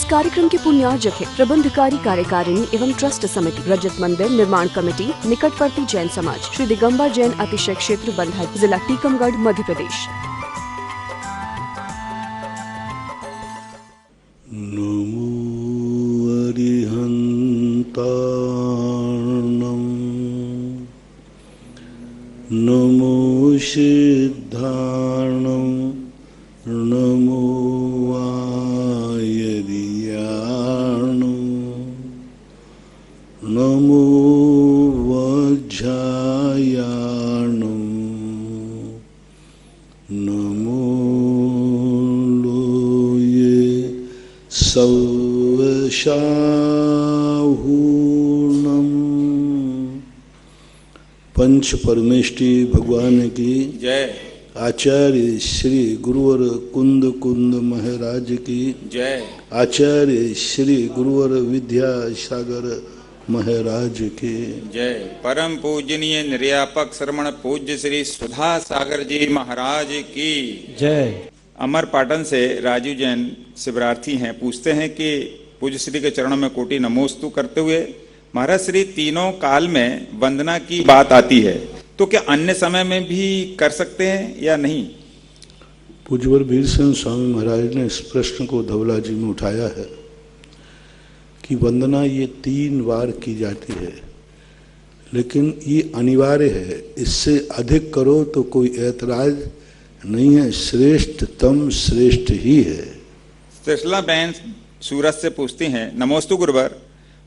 कार्यक्रम के पुण्यार्जक है प्रबंधकारी कार्यकारिणी एवं ट्रस्ट समिति, रजत मंदिर निर्माण कमेटी, निकटवर्ती जैन समाज, श्री दिगंबर जैन अतिशय क्षेत्र बंधा, जिला टीकमगढ़, मध्य प्रदेश। नमो अरिहन्तार्णं, नमो सिद्धार्णं, नमो आयर्यार्णं, नमो वज्रायार्णं, नमो लोये सवशाहूर्णम्। पंच परमेष्टि भगवान की जय। आचार्य श्री गुरुवर कुंद कुंद महाराज की जय। आचार्य श्री गुरुवर विद्यासागर महाराज की जय। परम पूजनीय निर्यापक श्रमण पूज्य श्री सुधा सागर जी महाराज की जय। अमर पाटन से राजू जैन शिवरार्थी हैं, पूछते हैं कि पूज्य श्री के चरणों में कोटि नमोस्तु करते हुए महाराज श्री तीनों काल में वंदना की बात आती है, तो क्या अन्य समय में भी कर सकते हैं या नहीं? पूज्यवर वीरसेन स्वामी महाराज ने इस प्रश्न को धवला जी में उठाया है कि वंदना ये 3 बार की जाती है, लेकिन ये अनिवार्य है, इससे अधिक करो तो कोई ऐतराज नहीं है, श्रेष्ठतम श्रेष्ठ ही है। त्रिशला बहन सूरत से पूछती हैं, नमोस्तु गुरुवर,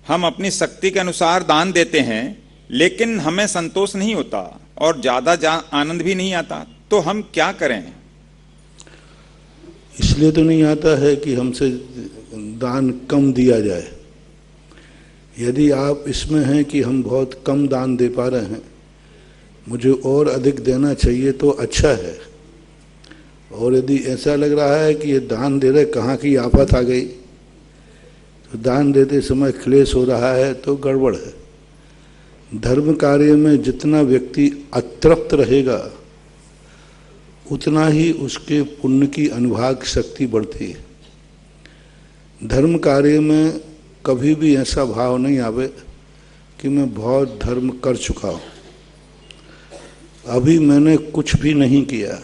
हम अपनी शक्ति के अनुसार दान देते हैं लेकिन हमें संतोष नहीं होता और ज्यादा आनंद भी नहीं आता, तो हम क्या करें? इसलिए तो नहीं आता है कि हमसे दान कम दिया जाए। यदि आप इसमें हैं कि हम बहुत कम दान दे पा रहे हैं, मुझे और अधिक देना चाहिए, तो अच्छा है। और यदि ऐसा लग रहा है कि ये दान दे रहे कहाँ की आफत आ गई, तो दान देते समय क्लेश हो रहा है, तो गड़बड़ है। धर्म कार्य में जितना व्यक्ति अतृप्त रहेगा उतना ही उसके पुण्य की अनुभाग शक्ति बढ़ती है। धर्म कार्य में कभी भी ऐसा भाव नहीं आवे कि मैं बहुत धर्म कर चुका हूँ, अभी मैंने कुछ भी नहीं किया,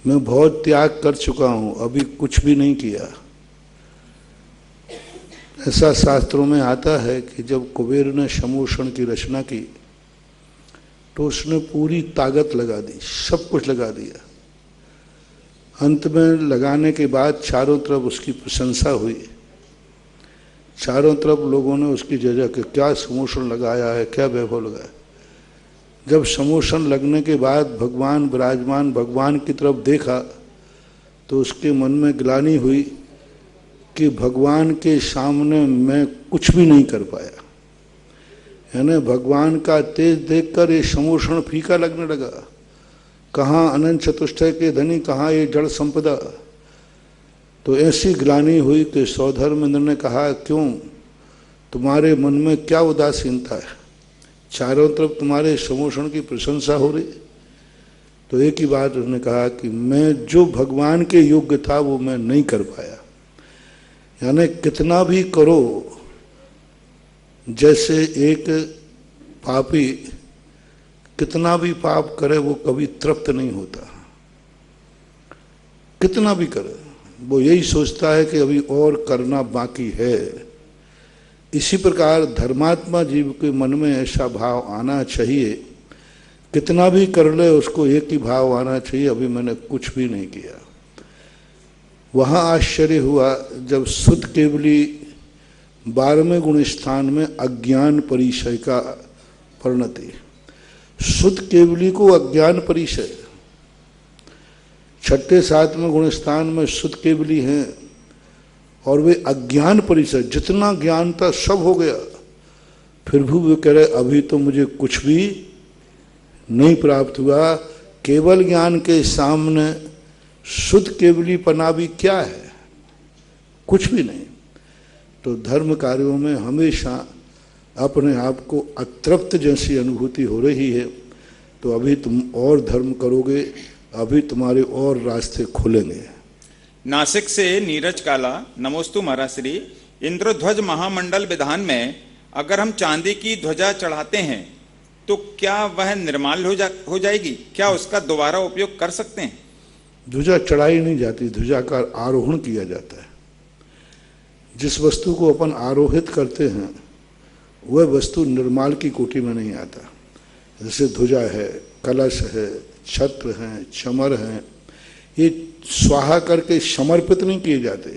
मैं बहुत त्याग कर चुका हूँ, अभी कुछ भी नहीं किया। ऐसा शास्त्रों में आता है कि जब कुबेर ने समूषण की रचना की तो उसने पूरी ताकत लगा दी, सब कुछ लगा दिया। अंत में लगाने के बाद चारों तरफ उसकी प्रशंसा हुई, चारों तरफ लोगों ने उसकी जगह कि क्या समूषण लगाया है, क्या वैभव लगाया। जब समूषण लगने के बाद भगवान विराजमान भगवान की तरफ देखा तो उसके मन में ग्लानि हुई कि भगवान के सामने मैं कुछ भी नहीं कर पाया। यानी भगवान का तेज देखकर ये समूषण फीका लगने लगा। कहाँ अनंत चतुष्टय के धनी, कहाँ ये जड़ संपदा। तो ऐसी ग्लानि हुई कि सौधर्मेंद्र ने कहा, क्यों, तुम्हारे मन में क्या उदासीनता है, चारों तरफ तुम्हारे समूषण की प्रशंसा हो रही। तो एक ही बात उसने कहा कि मैं जो भगवान के योग्य था वो मैं नहीं कर पाया। यानी कितना भी करो, जैसे एक पापी कितना भी पाप करे वो कभी तृप्त नहीं होता, कितना भी करे वो यही सोचता है कि अभी और करना बाकी है। इसी प्रकार धर्मात्मा जीव के मन में ऐसा भाव आना चाहिए, कितना भी कर ले उसको एक ही भाव आना चाहिए, अभी मैंने कुछ भी नहीं किया। वहाँ आश्चर्य हुआ जब शुद्ध केवली 12वें गुण स्थान में अज्ञान परिचय का परिणति। शुद्ध केवली को अज्ञान परिचय, 6ठे 7वें गुण स्थान में शुद्ध केवली हैं और वे अज्ञान परिचय, जितना ज्ञान था सब हो गया, फिर भी वे कह रहे अभी तो मुझे कुछ भी नहीं प्राप्त हुआ। केवल ज्ञान के सामने शुद्ध केवलीपना भी क्या है, कुछ भी नहीं। तो धर्म कार्यों में हमेशा अपने आप को अतृप्त जैसी अनुभूति हो रही है, तो अभी तुम और धर्म करोगे, अभी तुम्हारे और रास्ते खुलेंगे। नासिक से नीरज काला, नमोस्तु महाराज श्री। इंद्रध्वज महामंडल विधान में अगर हम चांदी की ध्वजा चढ़ाते हैं तो क्या वह निर्माल्य हो जाएगी? क्या उसका दोबारा उपयोग कर सकते हैं? ध्वजा चढ़ाई नहीं जाती, ध्वजा का आरोहण किया जाता है। जिस वस्तु को अपन आरोहित करते हैं वह वस्तु निर्माल की कोटि में नहीं आता। जैसे ध्वजा है, कलश है, छत्र हैं, चमर हैं, ये स्वाहा करके समर्पित नहीं किए जाते,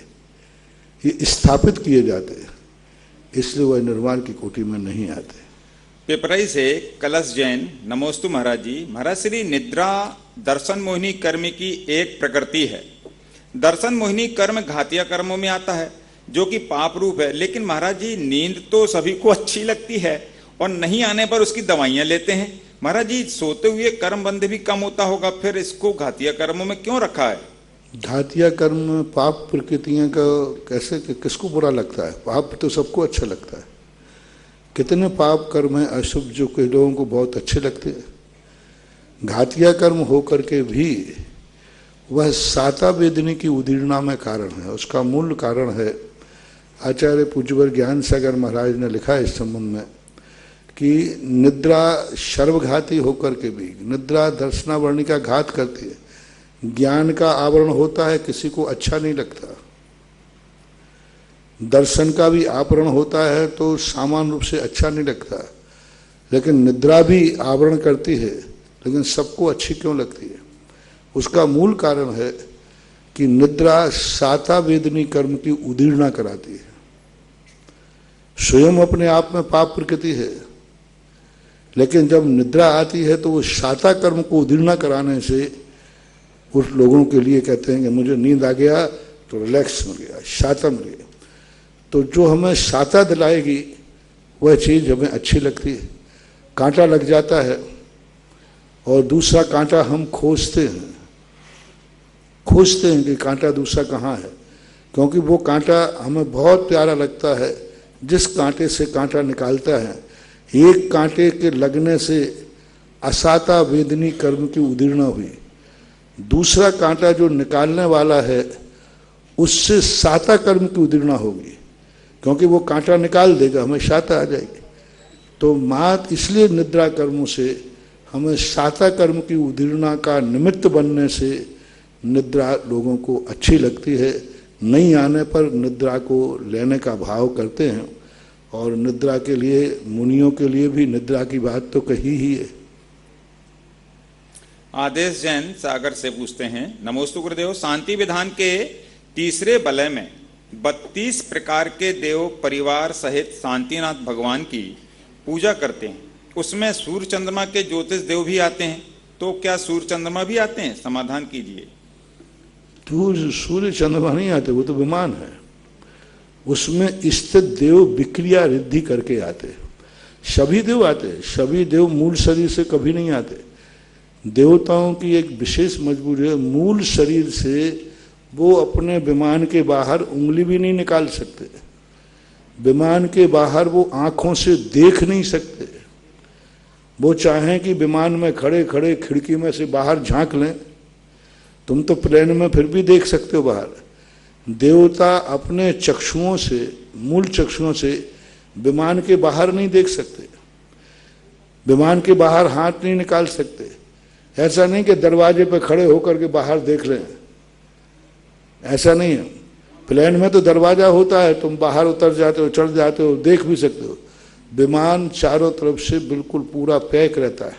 ये स्थापित किए जाते, इसलिए वह निर्माल की कोटि में नहीं आते। पिपराई से कलश जैन, नमोस्तु महाराज जी। महाराज श्री, निद्रा दर्शन मोहिनी कर्म की एक प्रकृति है। दर्शन मोहिनी कर्म घातिया कर्मों में आता है जो कि पाप रूप है, लेकिन महाराज जी नींद तो सभी को अच्छी लगती है और नहीं आने पर उसकी दवाइयां लेते हैं। महाराज जी, सोते हुए कर्म बंध भी कम होता होगा, फिर इसको घातिया कर्मों में क्यों रखा है? घातिया कर्म पाप प्रकृतियां का कैसे, किसको बुरा लगता है? पाप तो सबको अच्छा लगता है। कितने पाप कर्म है अशुभ जो कई लोगों को बहुत अच्छे लगते हैं। घातिया कर्म होकर के भी वह साता वेदनी की उदीर्णा में कारण है। उसका मूल कारण है, आचार्य पूज्यवर ज्ञान सागर महाराज ने लिखा है इस संबंध में कि निद्रा सर्वघाती होकर के भी निद्रा दर्शनावरणी का घात करती है। ज्ञान का आवरण होता है, किसी को अच्छा नहीं लगता। दर्शन का भी आवरण होता है तो सामान्य रूप से अच्छा नहीं लगता, लेकिन निद्रा भी आवरण करती है, लेकिन सबको अच्छी क्यों लगती है? उसका मूल कारण है कि निद्रा साता वेदनी कर्म की उदीर्णा कराती है। स्वयं अपने आप में पाप प्रकृति है, लेकिन जब निद्रा आती है तो वो साता कर्म को उदीर्णा कराने से उस लोगों के लिए कहते हैं कि मुझे नींद आ गया तो रिलैक्स मिल गया, साता मिल गया। तो जो हमें साता दिलाएगी वह चीज़ हमें अच्छी लगती है। कांटा लग जाता है और दूसरा कांटा हम खोजते हैं कि कांटा दूसरा कहाँ है, क्योंकि वो कांटा हमें बहुत प्यारा लगता है। जिस कांटे से कांटा निकालता है, एक कांटे के लगने से असाता वेदनी कर्म की उदीर्णा हुई, दूसरा कांटा जो निकालने वाला है उससे साता कर्म की उदीर्णा होगी, क्योंकि वो कांटा निकाल देगा, हमें साता आ जाएगी। तो मात इसलिए निद्रा कर्मों से हमें साता कर्म की उदीर्णा का निमित्त बनने से निद्रा लोगों को अच्छी लगती है। नहीं आने पर निद्रा को लेने का भाव करते हैं, और निद्रा के लिए मुनियों के लिए भी निद्रा की बात तो कही ही है। आदेश जैन सागर से पूछते हैं, नमोस्तु गुरुदेव। शांति विधान के तीसरे बलय में 32 प्रकार के देव परिवार सहित शांतिनाथ भगवान की पूजा करते हैं। उसमें सूर्य चंद्रमा के ज्योतिष देव भी आते हैं, तो क्या सूर्य चंद्रमा भी आते हैं? समाधान कीजिए। तो सूर्य चंद्रमा नहीं आते, वो तो विमान है। उसमें स्थित देव विक्रिया रिद्धि करके आते। सभी देव आते, सभी देव मूल शरीर से कभी नहीं आते। देवताओं की एक विशेष मजबूरी है, मूल शरीर से वो अपने विमान के बाहर उंगली भी नहीं निकाल सकते। विमान के बाहर वो आंखों से देख नहीं सकते। वो चाहें कि विमान में खड़े खड़े खिड़की में से बाहर झांक लें, तुम तो प्लेन में फिर भी देख सकते हो बाहर। देवता अपने चक्षुओं से, मूल चक्षुओं से विमान के बाहर नहीं देख सकते, विमान के बाहर हाथ नहीं निकाल सकते। ऐसा नहीं कि दरवाजे पर खड़े होकर के बाहर देख लें, ऐसा नहीं है। प्लेन में तो दरवाजा होता है, तुम बाहर उतर जाते हो, चढ़ जाते हो, देख भी सकते हो। विमान चारों तरफ से बिल्कुल पूरा पैक रहता है,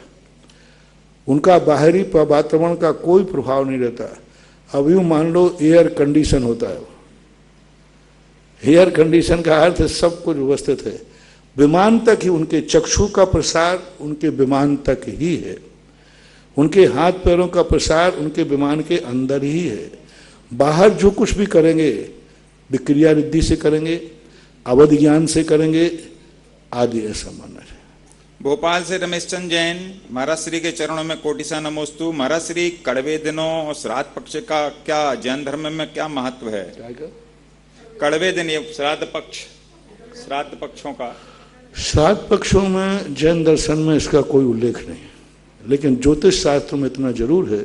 उनका बाहरी वातावरण का कोई प्रभाव नहीं रहता। अब यूं मान लो एयर कंडीशन होता है, एयर कंडीशन का अर्थ सब कुछ व्यवस्थित है। विमान तक ही उनके चक्षु का प्रसार उनके विमान तक ही है, उनके हाथ पैरों का प्रसार उनके विमान के अंदर ही है। बाहर जो कुछ भी करेंगे विक्रिया रिद्धि से करेंगे, अवध ज्ञान से करेंगे आदि, ऐसा मानना है। भोपाल से रमेश चंद जैन, महाराज श्री के चरणों में कोटिसा नमोस्तु। महाराज श्री, कड़वे दिनों और श्राद्ध पक्ष का क्या जैन धर्म में क्या महत्व है? कड़वे दिन, ये श्राद्ध पक्षों का। श्राद्ध पक्षों में जैन दर्शन में इसका कोई उल्लेख नहीं, लेकिन ज्योतिष शास्त्र में इतना जरूर है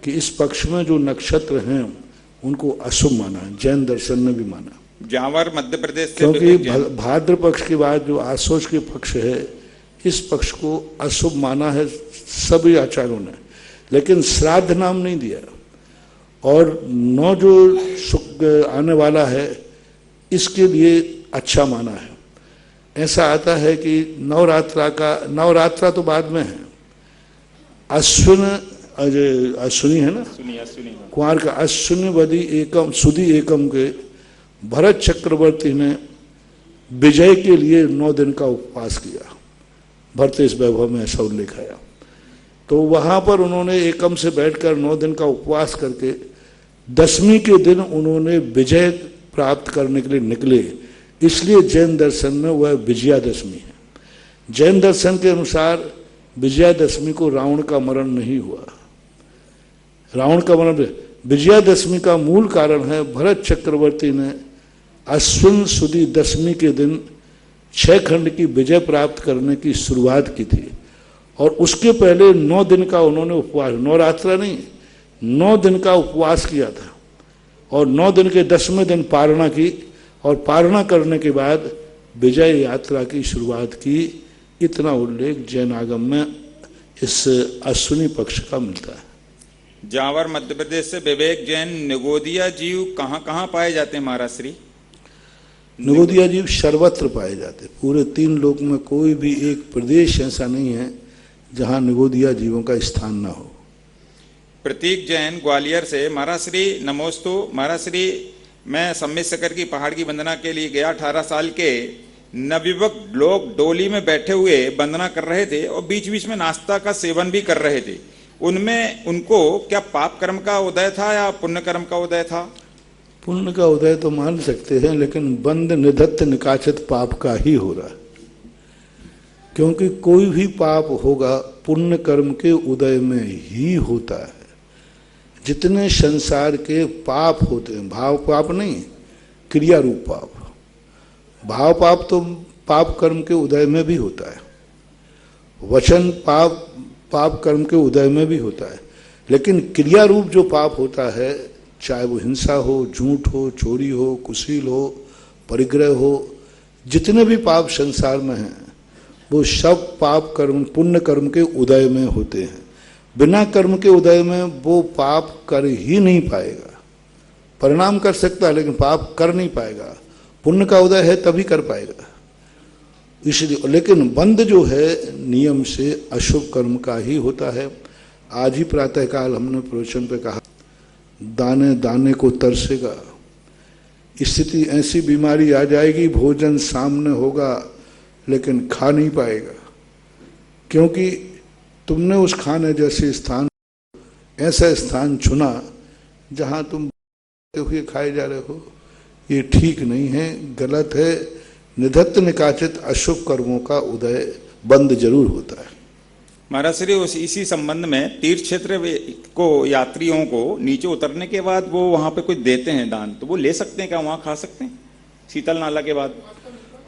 कि इस पक्ष में जो नक्षत्र हैं उनको अशुभ माना, जैन दर्शन ने भी माना। जावर मध्य प्रदेश से क्योंकि विवेक जैन। भाद्र पक्ष के बाद जो आश्वज के पक्ष है, इस पक्ष को अशुभ माना है सभी आचार्यों ने, लेकिन श्राद्ध नाम नहीं दिया। और 9 जो शुक्ल आने वाला है इसके लिए अच्छा माना है। ऐसा आता है कि नवरात्रा तो बाद में है, अश्विनी है ना, कुमार का अश्विनी वदी एकम सुदी एकम के भरत चक्रवर्ती ने विजय के लिए 9 दिन का उपवास किया। भरतेश वैभव में ऐसा उल्लेख आया। तो वहां पर उन्होंने एकम से बैठकर 9 दिन का उपवास करके 10वीं के दिन उन्होंने विजय प्राप्त करने के लिए निकले, इसलिए जैन दर्शन में वह विजयादशमी है। जैन दर्शन के अनुसार विजयादशमी को रावण का मरण नहीं हुआ। रावण का मरण, विजयादशमी का मूल कारण है भरत चक्रवर्ती ने अश्विन सुदी 10वीं के दिन 6 खंड की विजय प्राप्त करने की शुरुआत की थी। और उसके पहले 9 दिन का उन्होंने उपवास, नवरात्रा नहीं, 9 दिन का उपवास किया था। और 9 दिन के 10वें दिन पारणा की, और पारणा करने के बाद विजय यात्रा की शुरुआत की। इतना उल्लेख जैन आगम में इस अश्विनी पक्ष का मिलता है। जावर मध्य प्रदेश से विवेक जैन, निगोदिया जीव कहाँ पाए जाते हैं महाराज श्री? निगोदिया जीव सर्वत्र पाए जाते, पूरे 3 लोक में कोई भी एक प्रदेश ऐसा नहीं है जहां निगोदिया जीवों का स्थान ना हो। प्रतीक जैन ग्वालियर से, महाराज श्री नमोस्तु। महाराज श्री, मैं सम्मित शकर की पहाड़ की वंदना के लिए गया। 18 साल के नवयुवक लोग डोली में बैठे हुए वंदना कर रहे थे और बीच बीच में नाश्ता का सेवन भी कर रहे थे। उनमें उनको क्या पाप कर्म का उदय था या पुण्य कर्म का उदय था? पुण्य का उदय तो मान सकते हैं, लेकिन बंद निधत्त निकाचित पाप का ही हो रहा है। क्योंकि कोई भी पाप होगा पुण्य कर्म के उदय में ही होता है। जितने संसार के पाप होते हैं, भाव पाप नहीं, क्रिया रूप पाप। भाव पाप तो पाप कर्म के उदय में भी होता है, वचन पाप कर्म के उदय में भी होता है। लेकिन क्रिया रूप जो पाप होता है, चाहे वो हिंसा हो, झूठ हो, चोरी हो, कुशील हो, परिग्रह हो, जितने भी पाप संसार में हैं वो सब पाप कर्म पुण्य कर्म के उदय में होते हैं। बिना कर्म के उदय में वो पाप कर ही नहीं पाएगा। परिणाम कर सकता है लेकिन पाप कर नहीं पाएगा। पुण्य का उदय है तभी कर पाएगा। इसलिए, लेकिन बंध जो है नियम से अशुभ कर्म का ही होता है। आज ही प्रातःकाल हमने प्रवचन पे कहा, दाने दाने को तरसेगा। स्थिति ऐसी बीमारी आ जाएगी, भोजन सामने होगा लेकिन खा नहीं पाएगा, क्योंकि तुमने उस खाने जैसे स्थान, ऐसा स्थान चुना जहां तुम हुए खाए जा रहे हो। ये ठीक नहीं है, गलत है। निधत्त निकाचित अशुभ कर्मों का उदय बंद जरूर होता है। महाराज श्री, इसी संबंध में तीर्थ क्षेत्र को यात्रियों को नीचे उतरने के बाद वो वहां पे कुछ देते हैं दान, तो वो ले सकते हैं क्या? वहां खा सकते हैं शीतल नाला के बाद?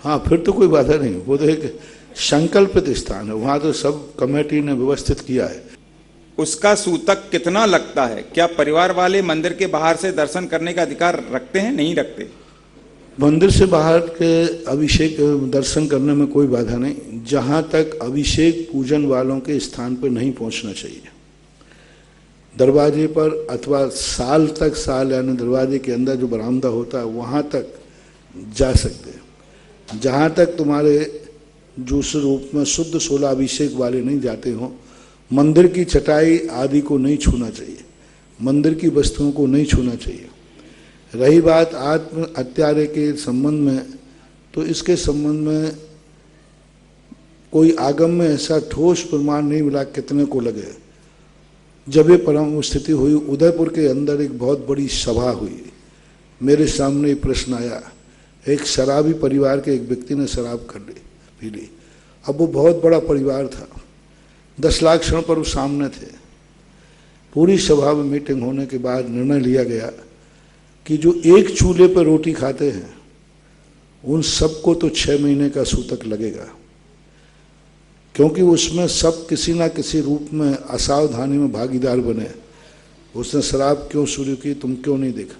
हाँ, फिर तो कोई बाधा नहीं। वो तो एक संकल्पित स्थान है, वहां तो सब कमेटी ने व्यवस्थित किया है। उसका सूतक कितना लगता है? क्या परिवार वाले मंदिर के बाहर से दर्शन करने का अधिकार रखते हैं, नहीं रखते? मंदिर से बाहर के अभिषेक दर्शन करने में कोई बाधा नहीं, जहां तक अभिषेक पूजन वालों के स्थान पर नहीं पहुंचना चाहिए। दरवाजे पर अथवा साल यानी दरवाजे के अंदर जो बरामदा होता है वहां तक जा सकते हैं। जहां तक तुम्हारे दूसरे रूप में शुद्ध 16 अभिषेक वाले नहीं जाते हो, मंदिर की चटाई आदि को नहीं छूना चाहिए, मंदिर की वस्तुओं को नहीं छूना चाहिए। रही बात आत्म हत्यारे के संबंध में, तो इसके संबंध में कोई आगम में ऐसा ठोस प्रमाण नहीं मिला कितने को लगे। जब ये परम स्थिति हुई, उदयपुर के अंदर एक बहुत बड़ी सभा हुई, मेरे सामने एक प्रश्न आया। एक शराबी परिवार के एक व्यक्ति ने शराब कर ली, पी ली। अब वो बहुत बड़ा परिवार था, 10 लाख क्षण पर वो सामने थे। पूरी सभा में मीटिंग होने के बाद निर्णय लिया गया कि जो एक चूल्हे पर रोटी खाते हैं उन सबको तो 6 महीने का सूतक लगेगा, क्योंकि उसमें सब किसी ना किसी रूप में असावधानी में भागीदार बने। उसने शराब क्यों शुरू की, तुम क्यों नहीं देखा?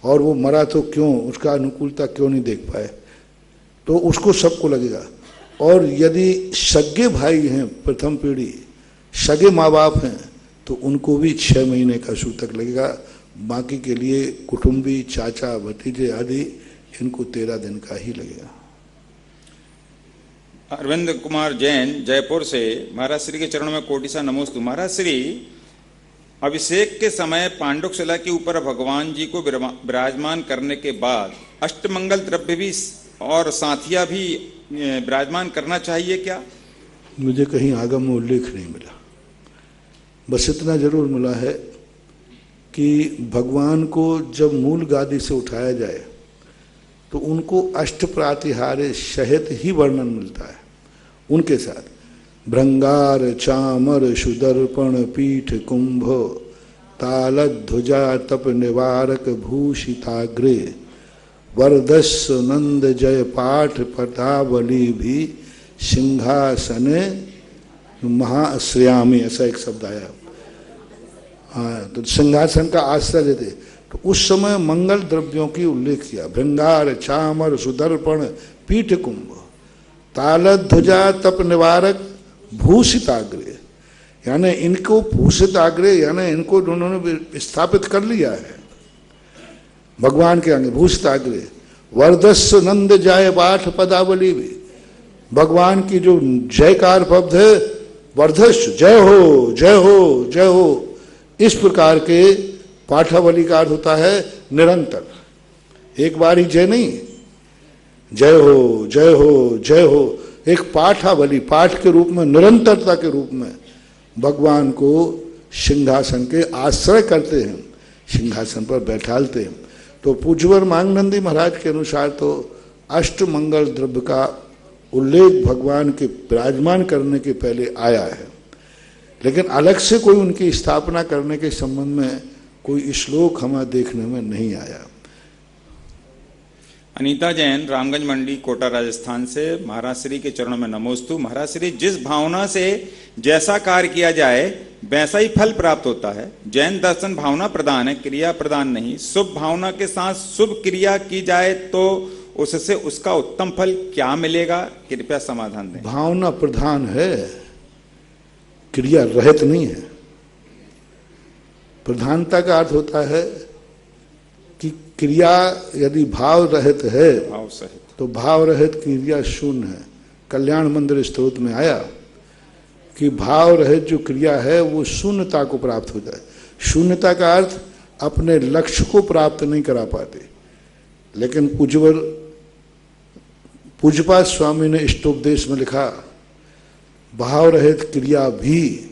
और वो मरा तो क्यों, उसका अनुकूलता क्यों नहीं देख पाए, तो उसको सबको लगेगा। और यदि सगे भाई हैं, प्रथम पीढ़ी सगे माँ बाप हैं, तो उनको भी 6 महीने का सूतक लगेगा। बाकी के लिए कुटुंबी, चाचा, भतीजे आदि, इनको 13 दिन का ही लगेगा। अरविंद कुमार जैन जयपुर से, महाराज श्री के चरणों में कोटि सा नमोस्तु। महाराज श्री, अभिषेक के समय पांडुक शिला के ऊपर भगवान जी को विराजमान करने के बाद अष्टमंगल द्रव्य भी और साथिया भी विराजमान करना चाहिए क्या? मुझे कहीं आगम में उल्लेख नहीं मिला। बस इतना जरूर मिला है कि भगवान को जब मूल गादी से उठाया जाए तो उनको अष्ट प्रातिहार्य सहित ही वर्णन मिलता है। उनके साथ भृंगार, चामर, सुदर्पण, पीठ, कुंभ, तालध्वजा, तप निवारक, भूषिताग्रे, वरदस्व, नंद जय पाठ, पदावली भी सिंहासने महाश्रयामी, ऐसा एक शब्द आया। हाँ, तो सिंहासन का आश्रय लेते, तो उस समय मंगल द्रव्यों की उल्लेख किया। भृंगार, चामर, सुदर्पण, पीठ कुंभ, तालध्वजा, तप निवारक, भूषिताग्रे, यानी इनको भूषिताग्रे यानी इनको उन्होंने स्थापित कर लिया है भगवान के आगे। भूषिताग्रे, वरदस्व, नंद जय पाठ, पदावली भी, भगवान की जो जयकार पद है, वर्धस्व, जय हो जय हो जय हो, इस प्रकार के पाठावली का अर्थ होता है निरंतर, एक बार ही जय नहीं, जय हो जय हो जय हो, एक पाठावली, पाठ के रूप में, निरंतरता के रूप में भगवान को सिंहासन के आश्रय करते हैं, सिंहासन पर बैठालते हैं। तो पूज्यवर मांगनंदी महाराज के अनुसार तो अष्टमंगल द्रव्य का उल्लेख भगवान के विराजमान करने के पहले आया है, लेकिन अलग से कोई उनकी स्थापना करने के संबंध में कोई श्लोक हमें देखने में नहीं आया। अनीता जैन रामगंज मंडी कोटा राजस्थान से, महाराज श्री के चरणों में नमोस्तु। महाराज श्री, जिस भावना से जैसा कार्य किया जाए वैसा ही फल प्राप्त होता है। जैन दर्शन भावना प्रधान है, क्रिया प्रधान नहीं। शुभ भावना के साथ शुभ क्रिया की जाए तो उससे उसका उत्तम फल क्या मिलेगा? कृपया समाधान दें। भावना प्रधान है, क्रिया रहित नहीं है। प्रधानता का अर्थ होता है कि क्रिया यदि भाव रहित है, भाव सहित, तो भाव रहित क्रिया शून्य है। कल्याण मंदिर स्तोत्र में आया कि भाव रहित जो क्रिया है वो शून्यता को प्राप्त हो जाए। शून्यता का अर्थ अपने लक्ष्य को प्राप्त नहीं करा पाते। लेकिन पूज्यपाद स्वामी ने इष्टोपदेश में लिखा, भाव रहित क्रिया भी,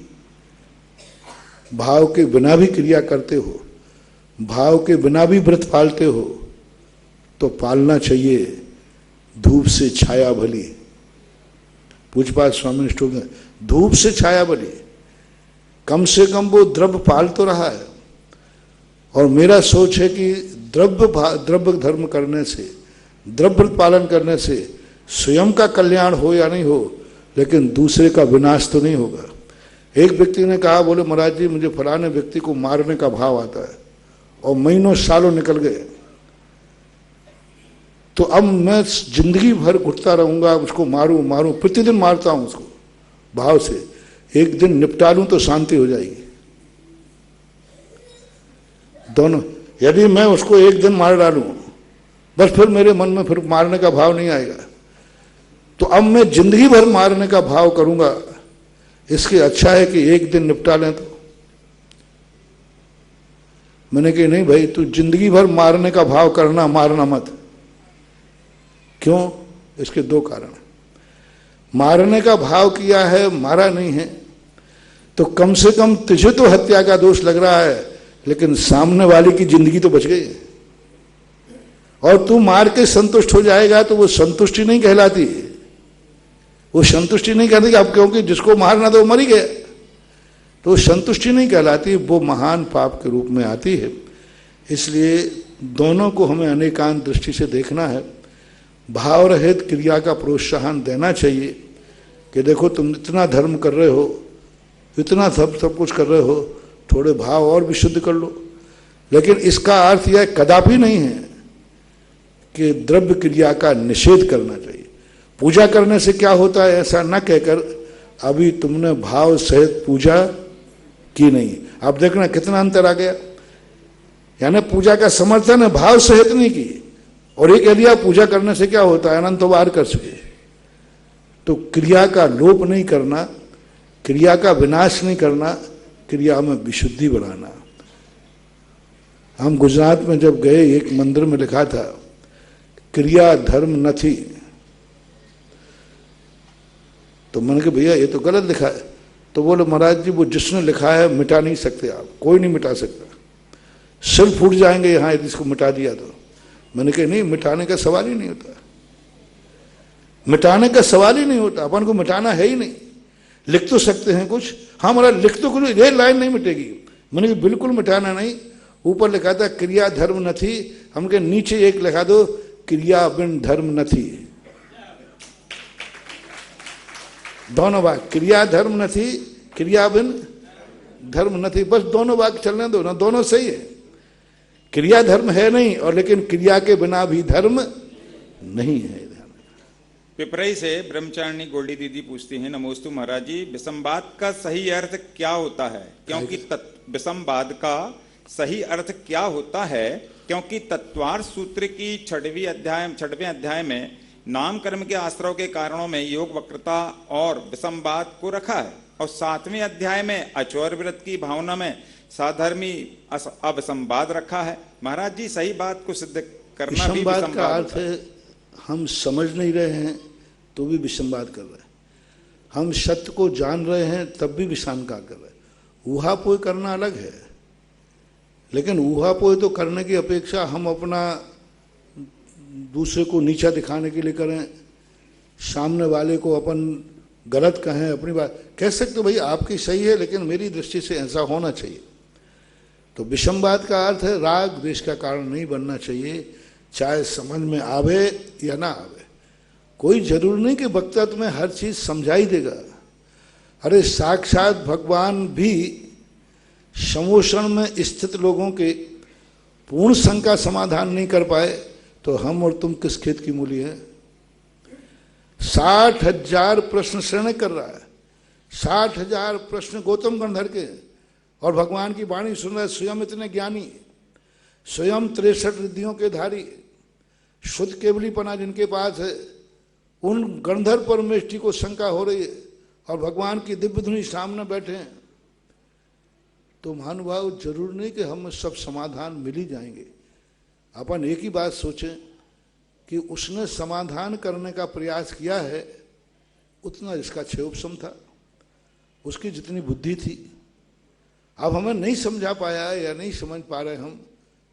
भाव के बिना भी क्रिया करते हो, भाव के बिना भी व्रत पालते हो, तो पालना चाहिए धूप से छाया भली। पूज्यपाद स्वामी ने धूप से छाया भली, कम से कम वो द्रव्य पाल तो रहा है। और मेरा सोच है कि द्रव्य धर्म करने से, द्रव्य पालन करने से स्वयं का कल्याण हो या नहीं हो, लेकिन दूसरे का विनाश तो नहीं होगा। एक व्यक्ति ने कहा, बोले महाराज जी मुझे फलाने व्यक्ति को मारने का भाव आता है और महीनों सालों निकल गए, तो अब मैं जिंदगी भर घुटता रहूंगा, उसको मारूं मारूं, प्रतिदिन मारता हूं उसको भाव से, एक दिन निपटा लूं तो शांति हो जाएगी। दोनों, यदि मैं उसको एक दिन मार डालूं बस फिर मेरे मन में फिर मारने का भाव नहीं आएगा, तो अब मैं जिंदगी भर मारने का भाव करूंगा। इसके अच्छा है कि एक दिन निपटा लें। तो मैंने कहा नहीं भाई, तू जिंदगी भर मारने का भाव करना, मारना मत। क्यों? इसके दो कारण। मारने का भाव किया है, मारा नहीं है, तो कम से कम तुझे तो हत्या का दोष लग रहा है, लेकिन सामने वाले की जिंदगी तो बच गई। और तू मार के संतुष्ट हो जाएगा तो वो संतुष्टि नहीं कहलाती। वो संतुष्टि नहीं कहती अब, क्योंकि जिसको मारना था वो मर ही गया, तो संतुष्टि नहीं कहलाती, वो महान पाप के रूप में आती है। इसलिए दोनों को हमें अनेकांत दृष्टि से देखना है। भाव रहित क्रिया का प्रोत्साहन देना चाहिए कि देखो तुम इतना धर्म कर रहे हो, इतना सब कुछ कर रहे हो, थोड़े भाव और भी शुद्ध कर लो। लेकिन इसका अर्थ यह कदापि नहीं है कि द्रव्य क्रिया का निषेध करना चाहिए। पूजा करने से क्या होता है ऐसा न कहकर अभी तुमने भाव सहित पूजा की नहीं। आप देखना कितना अंतर आ गया। यानी पूजा का समर्थन है, भाव सहित नहीं की। और ये कह दिया पूजा करने से क्या होता है, अनंत बार कर सके। तो क्रिया का लोप नहीं करना, क्रिया का विनाश नहीं करना, क्रिया में विशुद्धि बढ़ाना। हम गुजरात में जब गए, एक मंदिर में लिखा था क्रिया धर्म न थी, तो मैंने कहा भैया ये तो गलत लिखा है। तो बोले महाराज जी वो जिसने लिखा है मिटा नहीं सकते आप, कोई नहीं मिटा सकता, सिर फूट जाएंगे यहां यदि इसको मिटा दिया तो। मैंने कहा नहीं, मिटाने का सवाल ही नहीं होता, मिटाने का सवाल ही नहीं होता, अपन को मिटाना है ही नहीं। लिख तो सकते हैं कुछ, हाँ महाराज लिख तो कुछ, ये लाइन नहीं मिटेगी। मैंने कहा बिल्कुल मिटाना नहीं। ऊपर लिखा था क्रिया धर्म न थी, हम के नीचे एक लिखा दो क्रिया बिन धर्म न थी। दोनों वाक्य, क्रिया धर्म न थी, क्रिया बिन धर्म न थी, बस दोनों वाक्य चलने दो ना, दोनों सही है। क्रिया धर्म है नहीं, और लेकिन क्रिया के बिना भी धर्म नहीं है। पिपरई से ब्रह्मचारिणी गोल्डी दीदी पूछती हैं, नमोस्तु महाराज जी, विसंवाद का सही अर्थ क्या होता है? क्योंकि विसंवाद का सही अर्थ क्या होता है? क्योंकि तत्वार्थ सूत्र की 6वें अध्याय में नाम कर्म के आश्रव के कारणों में योग वक्रता और विसंवाद को रखा है, और 7वें अध्याय में अचौर व्रत की भावना में साधर्मी अविसंवाद रखा है। महाराज जी सही बात को सिद्ध करना भी विसंवाद का अर्थ है हम समझ नहीं रहे हैं तो भी विसंवाद कर रहे हैं, हम सत्य को जान रहे हैं तब भी विसंवाद कर रहे हैं। ऊहापोह करना अलग है, लेकिन ऊहापोह तो करने की अपेक्षा हम अपना दूसरे को नीचा दिखाने के लिए करें, सामने वाले को अपन गलत कहें, अपनी बात कह सकते भाई आपकी सही है लेकिन मेरी दृष्टि से ऐसा होना चाहिए। तो विसंवाद का अर्थ है राग द्वेष का कारण नहीं बनना चाहिए, चाहे समझ में आवे या ना आवे। कोई जरूर नहीं कि वक्ता तुम्हें हर चीज समझाई देगा। अरे साक्षात भगवान भी समोषण में स्थित लोगों के पूर्ण शंका समाधान नहीं कर पाए, तो हम और तुम किस खेत की मूली है? 60,000 प्रश्न शरण कर रहा है, 60,000 प्रश्न गौतम गंधर के, और भगवान की वाणी सुन रहा है। स्वयं इतने ज्ञानी, स्वयं 63 रिद्धियों के धारी, शुद्ध केवलीपना जिनके पास है, उन गंधर्व परमेष्टि को शंका हो रही है, और भगवान की दिव्य धुनी सामने बैठे हैं। तो महानुभाव जरूर नहीं कि हम सब समाधान मिल ही जाएंगे। अपन एक ही बात सोचें कि उसने समाधान करने का प्रयास किया है, उतना इसका क्षयोपशम था, उसकी जितनी बुद्धि थी। अब हमें नहीं समझा पाया या नहीं समझ पा रहे हम,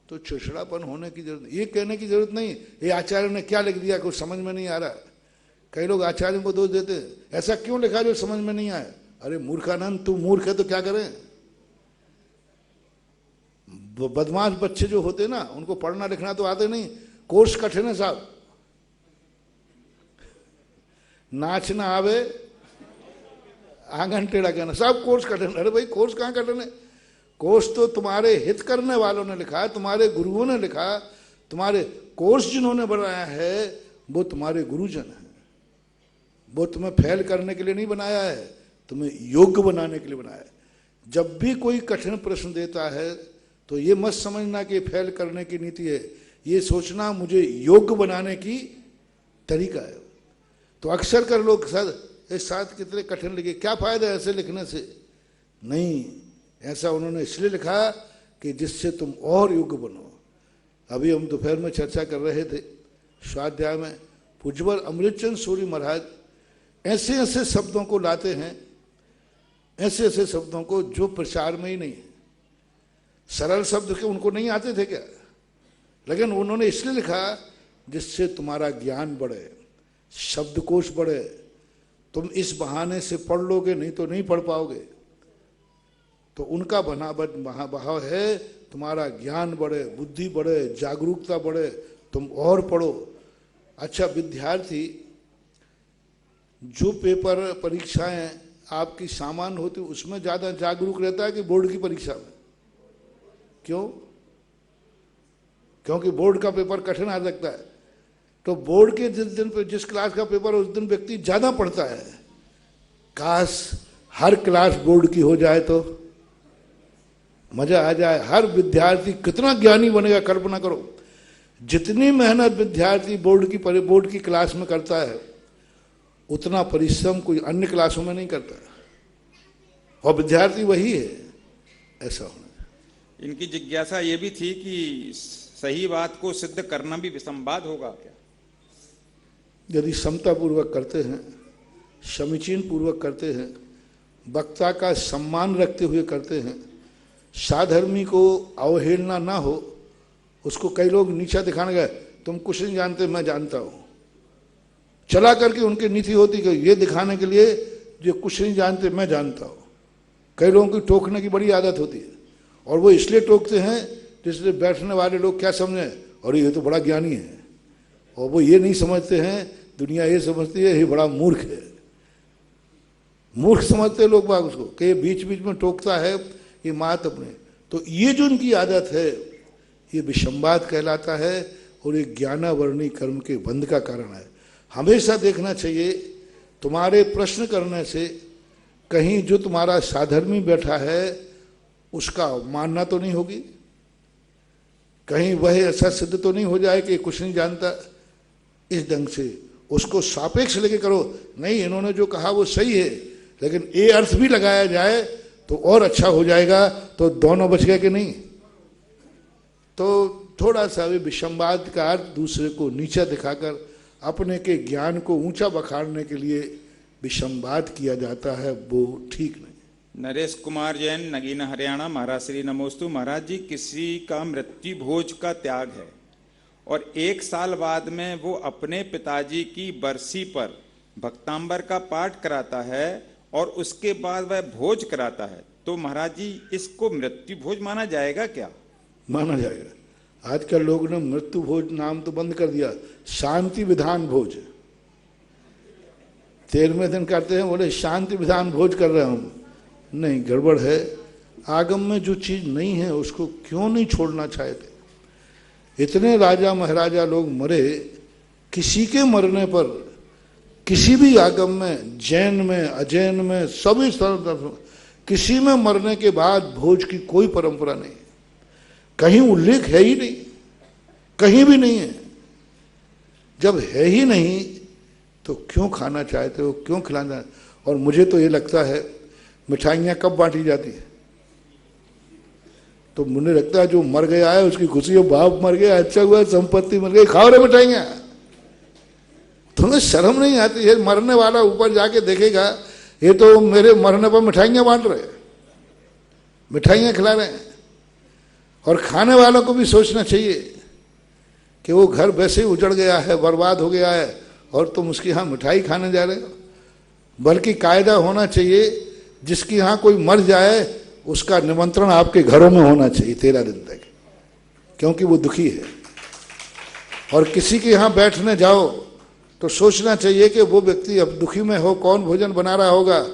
तो चिड़चिड़ापन होने की जरूरत, ये कहने की जरूरत नहीं ये आचार्य ने क्या लिख दिया कुछ समझ में नहीं आ रहा। कई लोग आचार्य को दोष देते हैं, ऐसा क्यों लिखा जो समझ में नहीं आया। अरे मूर्खानंद, तू मूर्ख है तो क्या करें। बदमाश बच्चे जो होते ना, उनको पढ़ना लिखना तो आते नहीं, कोर्स कठिन है साहब। नाचना आवे आंगन टेढ़ा कहना, सब कोर्स कठिन। अरे भाई कोर्स कहाँ कठिन है? कोर्स तो तुम्हारे हित करने वालों ने लिखा, तुम्हारे गुरुओं ने लिखा, तुम्हारे कोर्स जिन्होंने बनाया है वो तुम्हारे गुरुजन हैं। वो तुम्हें फेल करने के लिए नहीं बनाया है, तुम्हें योग्य बनाने के लिए बनाया है। जब भी कोई कठिन प्रश्न देता है तो ये मत समझना कि फेल करने की नीति है, ये सोचना मुझे योग्य बनाने की तरीका है। तो अक्सर कर लोग सर इस साथ कितने कठिन लिखे, क्या फायदा है ऐसे लिखने से? नहीं, ऐसा उन्होंने इसलिए लिखा कि जिससे तुम और योग्य बनो। अभी हम दोपहर में चर्चा कर रहे थे स्वाध्याय में, पूज्यवर अमृतचंद सूरी महाराज ऐसे ऐसे शब्दों को लाते हैं, ऐसे ऐसे शब्दों को जो प्रचार में ही नहीं है। सरल शब्द के उनको नहीं आते थे क्या? लेकिन उन्होंने इसलिए लिखा जिससे तुम्हारा ज्ञान बढ़े, शब्दकोश बढ़े। तुम इस बहाने से पढ़ लोगे, नहीं तो नहीं पढ़ पाओगे। तो उनका बहाव है तुम्हारा ज्ञान बढ़े, बुद्धि बढ़े, जागरूकता बढ़े, तुम और पढ़ो। अच्छा, विद्यार्थी जो पेपर परीक्षाएं आपकी सामान्य होती उसमें ज़्यादा जागरूक रहता है कि बोर्ड की परीक्षा में? क्यों? क्योंकि बोर्ड का पेपर कठिन आ सकता है। तो बोर्ड के जिस दिन पे जिस क्लास का पेपर उस दिन व्यक्ति ज्यादा पढ़ता है। काश हर क्लास बोर्ड की हो जाए तो मजा आ जाए। हर विद्यार्थी कितना ज्ञानी बनेगा, कल्पना करो। जितनी मेहनत विद्यार्थी बोर्ड की क्लास में करता है, उतना परिश्रम कोई अन्य क्लासों में नहीं करता, और विद्यार्थी वही है। ऐसा होना। इनकी जिज्ञासा ये भी थी कि सही बात को सिद्ध करना भी विसंवाद होगा क्या? यदि समता पूर्वक करते हैं, समीचीन पूर्वक करते हैं, वक्ता का सम्मान रखते हुए करते हैं, साधर्मी को अवहेलना ना हो। उसको कई लोग नीचा दिखाने गए, तुम कुछ नहीं जानते मैं जानता हूं, चला करके उनकी नीति होती कि ये दिखाने के लिए जो कुछ नहीं जानते मैं जानता हूं। कई लोगों की टोकने की बड़ी आदत होती है, और वो इसलिए टोकते हैं जिससे बैठने वाले लोग क्या समझे, और ये तो बड़ा ज्ञानी है। और वो ये नहीं समझते हैं, दुनिया ये समझती है ये बड़ा मूर्ख है। मूर्ख समझते लोग बाग उसको कि ये बीच बीच में टोकता है, ये मात अपने। तो ये जो उनकी आदत है ये विसंवाद कहलाता है, और ये ज्ञानावर्णी कर्म के बंध का कारण है। हमेशा देखना चाहिए तुम्हारे प्रश्न करने से कहीं जो तुम्हारा साधर्मी बैठा है उसका मानना तो नहीं होगी, कहीं वह ऐसा सिद्ध तो नहीं हो जाए कि कुछ नहीं जानता। इस ढंग से उसको सापेक्ष लेके करो, नहीं इन्होंने जो कहा वो सही है, लेकिन ये अर्थ भी लगाया जाए तो और अच्छा हो जाएगा, तो दोनों बच गए कि नहीं। तो थोड़ा सा भी विसंवाद का अर्थ दूसरे को नीचा दिखाकर अपने के ज्ञान को ऊंचा बखाड़ने के लिए विसंवाद किया जाता है, वो ठीक नहीं। नरेश कुमार जैन, नगीना हरियाणा। महाराज श्री नमोस्तु। महाराज जी, किसी का मृत्यु भोज का त्याग है और 1 साल बाद में वो अपने पिताजी की बरसी पर भक्तांबर का पाठ कराता है और उसके बाद वह भोज कराता है, तो महाराज जी इसको मृत्यु भोज माना जाएगा क्या? माना जाएगा। आजकल लोगों ने मृत्यु भोज नाम तो बंद कर दिया, शांति विधान भोज। 13वें दिन करते हैं, बोले शांति विधान भोज कर रहे हम। नहीं, गड़बड़ है। आगम में जो चीज नहीं है उसको क्यों नहीं छोड़ना चाहते। इतने राजा महाराजा लोग मरे, किसी के मरने पर किसी भी आगम में, जैन में, अजैन में, सभी तरफ किसी में मरने के बाद भोज की कोई परंपरा नहीं, कहीं उल्लेख है ही नहीं, कहीं भी नहीं है। जब है ही नहीं तो क्यों खाना चाहते हो, क्यों खिलाना। और मुझे तो ये लगता है मिठाइयाँ कब बांटी जाती है, तो मुझे लगता है जो मर गया है उसकी खुशी हो, बाप मर गया अच्छा हुआ, संपत्ति मर गई, खाओ रे मिठाइयाँ। तुम्हें शर्म नहीं आती है? मरने वाला ऊपर जाके देखेगा ये तो मेरे मरने पर मिठाइयाँ बांट रहे, मिठाइयाँ खिला रहे हैं। और खाने वालों को भी सोचना चाहिए कि वो घर वैसे ही उजड़ गया है, बर्बाद हो गया है, और तुम उसके यहाँ मिठाई खाने जा रहे हो। बल्कि कायदा होना चाहिए, जिसके यहाँ कोई मर जाए उसका निमंत्रण आपके घरों में होना चाहिए 13 दिन तक, क्योंकि वो दुखी है। और किसी के यहाँ बैठने जाओ तो सोचना चाहिए कि वो व्यक्ति अब दुखी में हो, कौन भोजन बना रहा होगा।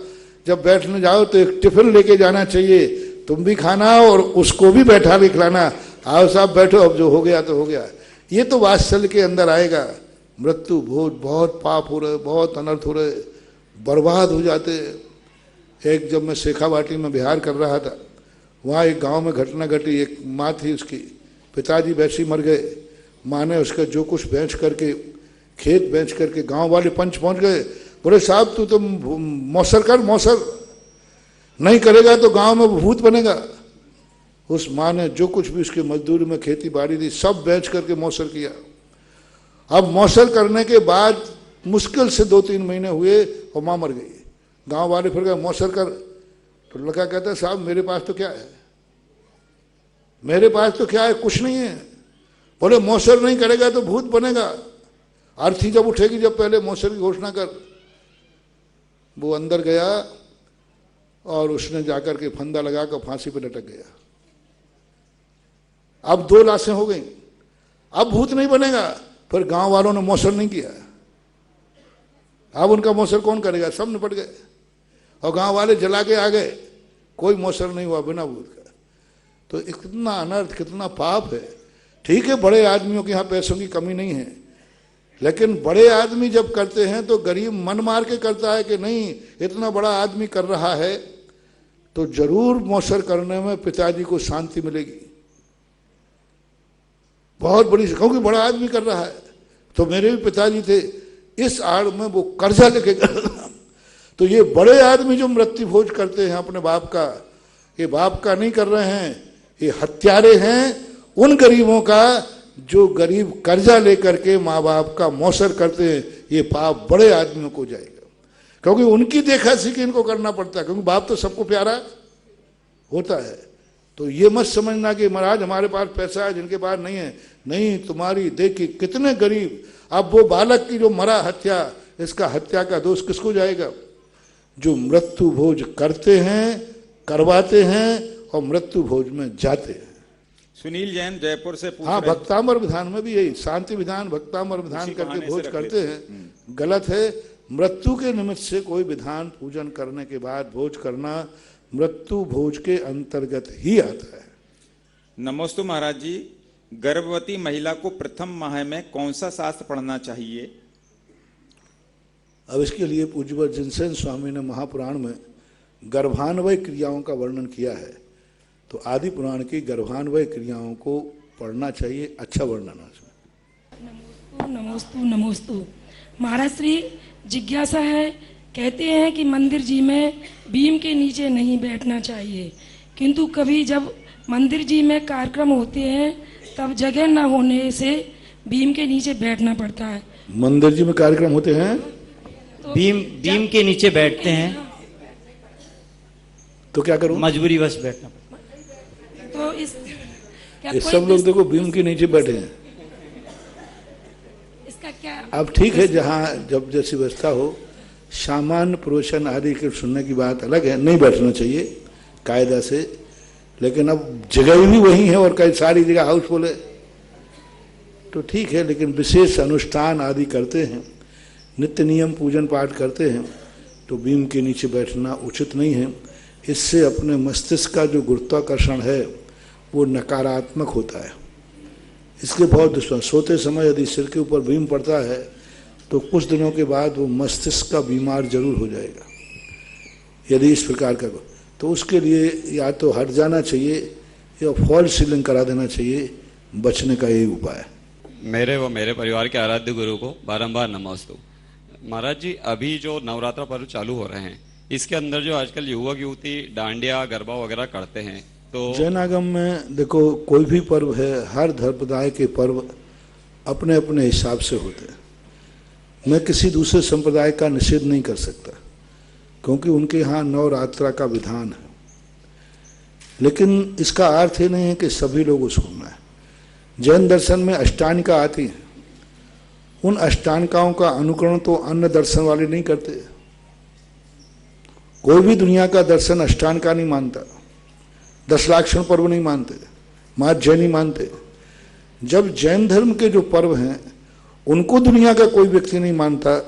जब बैठने जाओ तो एक टिफिन लेके जाना चाहिए, तुम भी खाना और उसको भी बैठा के खिलाना। आओ साहब बैठो, अब जो हो गया तो हो गया। ये तो वात्सल्य के अंदर आएगा। मृत्यु भोज बहुत पाप हो रहे, बहुत अनर्थ हो रहे, बर्बाद हो जाते। एक जब मैं शेखावाटी में बिहार कर रहा था, वहाँ एक गांव में घटना घटी। एक माँ थी, उसकी पिताजी वैसे ही मर गए। माँ ने उसका जो कुछ बेच करके, खेत बेच करके, गांव वाले पंच पहुंच गए, बोले साहब तू तो मौसर कर, मौसर नहीं करेगा तो गांव में भूत बनेगा। उस माँ ने जो कुछ भी उसकी मजदूरी में खेती बाड़ी थी सब बेच करके मौसर किया। अब मौसर करने के बाद मुश्किल से 2-3 महीने हुए और माँ मर गई। गांव वाले फिर गए मौसर कर, तो लड़का कहता है साहब मेरे पास तो क्या है, मेरे पास तो क्या है, कुछ नहीं है। बोले मौसर नहीं करेगा तो भूत बनेगा। अर्थी जब उठेगी, जब पहले मौसर की घोषणा कर। वो अंदर गया और उसने जाकर के फंदा लगाकर फांसी पे लटक गया। अब 2 लाशें हो गई, अब भूत नहीं बनेगा। फिर गांव वालों ने मौसर नहीं किया, अब उनका मौसर कौन करेगा, सब निपट गए। और गांव वाले जला के आ गए, कोई मौसर नहीं हुआ बिना भूत का। तो कितना अनर्थ, कितना पाप है। ठीक है, बड़े आदमियों के यहाँ पैसों की कमी नहीं है, लेकिन बड़े आदमी जब करते हैं तो गरीब मन मार के करता है कि नहीं, इतना बड़ा आदमी कर रहा है तो जरूर मौसर करने में पिताजी को शांति मिलेगी, बहुत बड़ी, क्योंकि बड़ा आदमी कर रहा है। तो मेरे भी पिताजी थे, इस आड़ में वो कर्जा लेके तो ये बड़े आदमी जो मृत्यु भोज करते हैं अपने बाप का, ये बाप का नहीं कर रहे हैं, ये हत्यारे हैं उन गरीबों का जो गरीब कर्जा लेकर के माँ बाप का मौसर करते हैं। ये पाप बड़े आदमियों को जाएगा, क्योंकि उनकी देखा सीखी इनको करना पड़ता है, क्योंकि बाप तो सबको प्यारा होता है। तो ये मत समझना कि महाराज हमारे पास पैसा है जिनके पास नहीं है, नहीं, तुम्हारी देखी कितने गरीब। अब वो बालक की जो मरा हत्या, इसका हत्या का दोष किसको जाएगा? जो मृत्यु भोज करते हैं, करवाते हैं और मृत्यु भोज में जाते हैं। सुनील जैन जयपुर से पूछ हाँ, रहे हैं। भक्तामर विधान में भी यही शांति विधान भक्तामर विधान करके भोज करते हैं, गलत है। मृत्यु के निमित्त से कोई विधान पूजन करने के बाद भोज करना मृत्यु भोज के अंतर्गत ही आता है। नमोस्तु महाराज जी, गर्भवती महिला को प्रथम माह में कौन सा शास्त्र पढ़ना चाहिए? अब इसके लिए पूज्यवर जिनसेन स्वामी ने महापुराण में गर्भान्वय क्रियाओं का वर्णन किया है, तो आदि पुराण की गर्भान्वय क्रियाओं को पढ़ना चाहिए, अच्छा वर्णन है। नमोस्तु नमोस्तु नमोस्तु। महाराज श्री जिज्ञासा है, कहते हैं कि मंदिर जी में बीम के नीचे नहीं बैठना चाहिए, किंतु कभी जब मंदिर जी में कार्यक्रम होते हैं तब जगह न होने से बीम के नीचे बैठना पड़ता है। मंदिर जी में कार्यक्रम होते हैं तो बीम के नीचे बैठते हैं तो क्या करूं? मजबूरी बस बैठना पड़ता है। तो इस ये सब लोग देखो बीम के नीचे बैठे हैं। इसका क्या? अब ठीक है, जहाँ जब जैसी व्यवस्था हो, सामान्य प्रवचन आदि के सुनने की बात अलग है, नहीं बैठना चाहिए कायदा से, लेकिन अब जगह भी वही है और कई सारी जगह हाउसफुल है तो ठीक है, लेकिन विशेष अनुष्ठान आदि करते हैं, नित्य नियम पूजन पाठ करते हैं तो बीम के नीचे बैठना उचित नहीं है। इससे अपने मस्तिष्क का जो गुरुत्वाकर्षण है वो नकारात्मक होता है, इसके बहुत दुष्प्रभाव। सोते समय यदि सिर के ऊपर बीम पड़ता है तो कुछ दिनों के बाद वो मस्तिष्क का बीमार जरूर हो जाएगा यदि इस प्रकार का, तो उसके लिए या तो हट जाना चाहिए या फॉल्स सीलिंग करा देना चाहिए, बचने का यही उपाय है। मेरे व मेरे परिवार के आराध्य गुरु को बारंबार नमोस्तु। महाराज जी, अभी जो नवरात्र पर्व चालू हो रहे हैं, इसके अंदर जो आजकल युवक युवती डांडिया गरबा वगैरह करते हैं, तो जैनागम में देखो कोई भी पर्व है, हर संप्रदाय के पर्व अपने अपने हिसाब से होते हैं। मैं किसी दूसरे संप्रदाय का निषेध नहीं कर सकता क्योंकि उनके यहाँ नवरात्रा का विधान है, लेकिन इसका अर्थ ही नहीं है कि सभी लोग उसको मनाएं। जैन दर्शन में अष्टानिका आती है, उन अष्टानिकाओं का अनुकरण तो अन्य दर्शन वाले नहीं करते। कोई भी दुनिया का दर्शन अष्टानिका नहीं मानता, दशलाक्षण पर्व नहीं मानते, मात्र जैन ही मानते। जब जैन धर्म के जो पर्व हैं उनको दुनिया का कोई व्यक्ति नहीं मानता,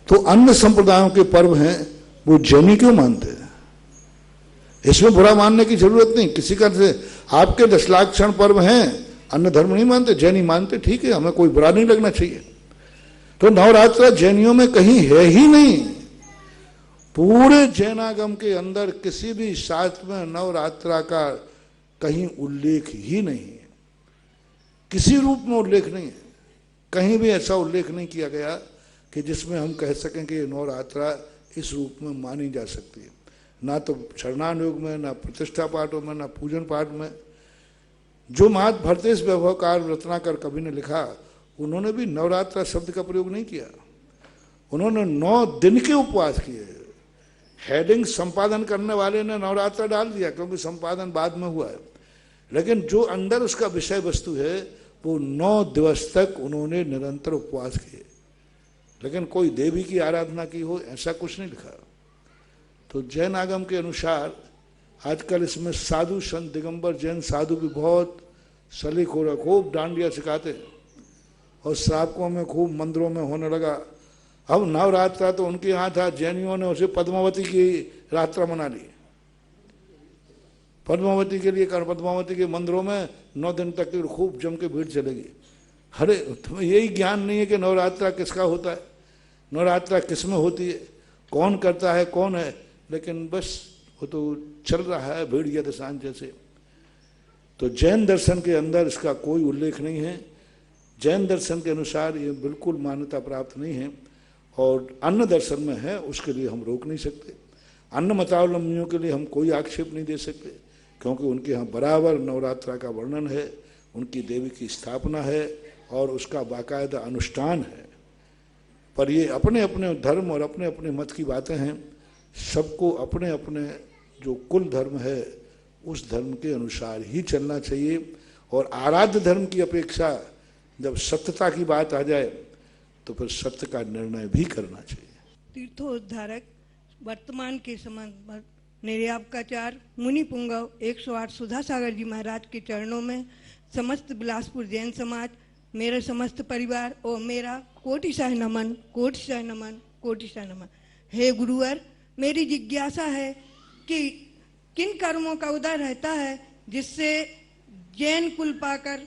तो अन्य संप्रदायों के पर्व हैं वो जैनी क्यों मानते हैं? इसमें बुरा मानने की जरूरत नहीं। किसी का से आपके दशलाक्षण पर्व हैं, अन्य धर्म नहीं मानते, जैनी मानते, ठीक है, हमें कोई बुरा नहीं लगना चाहिए। तो नवरात्रा जैनियों में कहीं है ही नहीं। पूरे जैनागम के अंदर किसी भी शास्त्र में नवरात्रा का कहीं उल्लेख ही नहीं है, किसी रूप में उल्लेख नहीं है। कहीं भी ऐसा उल्लेख नहीं किया गया कि जिसमें हम कह सकें कि नवरात्रा इस रूप में मानी जा सकती है। ना तो शरणान योग में, ना प्रतिष्ठा पाठों में, ना पूजन पाठ में। जो महत भरतेश वैभवकार रत्नाकर कवि ने लिखा, उन्होंने भी नवरात्रा शब्द का प्रयोग नहीं किया। उन्होंने 9 दिन के उपवास किए। हेडिंग संपादन करने वाले ने नवरात्रा डाल दिया क्योंकि संपादन बाद में हुआ है, लेकिन जो अंदर उसका विषय वस्तु है वो 9 दिवस तक उन्होंने निरंतर उपवास किए, लेकिन कोई देवी की आराधना की हो ऐसा कुछ नहीं लिखा। तो जैन आगम के अनुसार आजकल इसमें साधु संत दिगंबर जैन साधु भी बहुत सलीक हो रहा, खूब डांडिया सिखाते और श्रावकों में खूब मंदिरों में होने लगा। अब नवरात्रा तो उनके यहाँ था, जैनियों ने उसे पद्मावती की रात्रा मना ली। पद्मावती के लिए कारण पद्मावती के मंदिरों में 9 दिन तक खूब जम के भीड़ चलेगी। अरे तुम्हें यही ज्ञान नहीं है कि नवरात्रा किसका होता है, नवरात्रा किस में होती है, कौन करता है, कौन है, लेकिन बस वो तो चल रहा है भीड़ या दसान जैसे। तो जैन दर्शन के अंदर इसका कोई उल्लेख नहीं है। जैन दर्शन के अनुसार ये बिल्कुल मान्यता प्राप्त नहीं है, और अन्य दर्शन में है उसके लिए हम रोक नहीं सकते। अन्य मतावलंबियों के लिए हम कोई आक्षेप नहीं दे सकते, क्योंकि उनके यहाँ बराबर नवरात्रा का वर्णन है, उनकी देवी की स्थापना है और उसका बाकायदा अनुष्ठान है। पर ये अपने अपने धर्म और अपने अपने मत की बातें हैं। सबको अपने अपने जो कुल धर्म है उस धर्म के अनुसार ही चलना चाहिए, और आराध्य धर्म की अपेक्षा जब सत्यता की बात आ जाए तो फिर सत्य का निर्णय भी करना चाहिए। तीर्थोद्धारक वर्तमान के संबंध निर्यापकाचार मुनि पुंगव 108 सुधा सागर जी महाराज के चरणों में समस्त बिलासपुर जैन समाज, मेरे समस्त परिवार और मेरा कोटिशः नमन, कोटिशः नमन, कोटिशः नमन। हे गुरुवर, मेरी जिज्ञासा है कि किन कर्मों का उदय रहता है जिससे जैन कुल पाकर,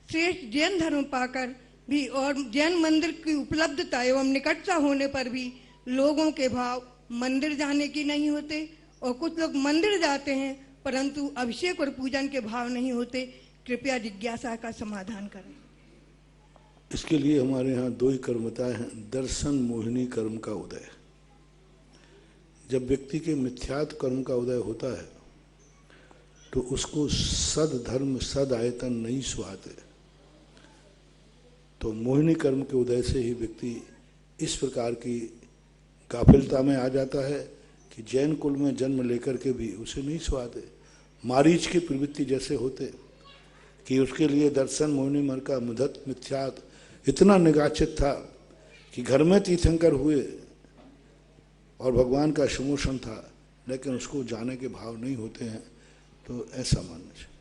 श्रेष्ठ जैन धर्म पाकर भी और जैन मंदिर की उपलब्धता एवं निकटता होने पर भी लोगों के भाव मंदिर जाने की नहीं होते, और कुछ लोग मंदिर जाते हैं परंतु अभिषेक और पूजन के भाव नहीं होते। कृपया जिज्ञासा का समाधान करें। इसके लिए हमारे यहाँ 2 ही कर्म बताए हैं। दर्शन मोहिनी कर्म का उदय। जब व्यक्ति के मिथ्यात्व कर्म का उदय होता है तो उसको सद धर्म सद आयतन नहीं सुहाते। तो मोहिनी कर्म के उदय से ही व्यक्ति इस प्रकार की गाफिलता में आ जाता है कि जैन कुल में जन्म लेकर के भी उसे नहीं सुहाते। मारीच की प्रवृत्ति जैसे होते कि उसके लिए दर्शन मोहिनी मर का मुदत मिथ्यात्व इतना निगाचित था कि घर में तीर्थंकर हुए और भगवान का समोषण था, लेकिन उसको जाने के भाव नहीं होते हैं। तो ऐसा मानना चाहिए।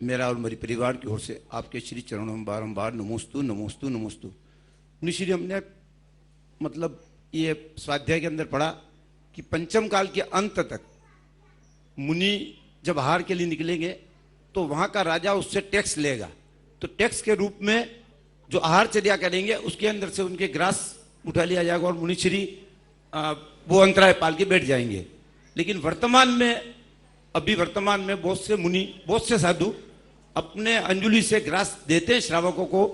मेरा और मेरे परिवार की ओर से आपके श्री चरणों में बारंबार नमोस्तु नमोस्तु नमोस्तु। निश्चय हमने मतलब ये स्वाध्याय के अंदर पढ़ा कि पंचम काल के अंत तक मुनि जब आहार के लिए निकलेंगे तो वहां का राजा उससे टैक्स लेगा, तो टैक्स के रूप में जो आहार चर्या करेंगे उसके अंदर से उनके ग्रास उठा लिया जाएगा और मुनिश्री वो अंतराय पाल के बैठ जाएंगे। लेकिन वर्तमान में अभी वर्तमान में बहुत से मुनि, बहुत से साधु अपने अंजुलि से ग्रास देते हैं श्रावकों को।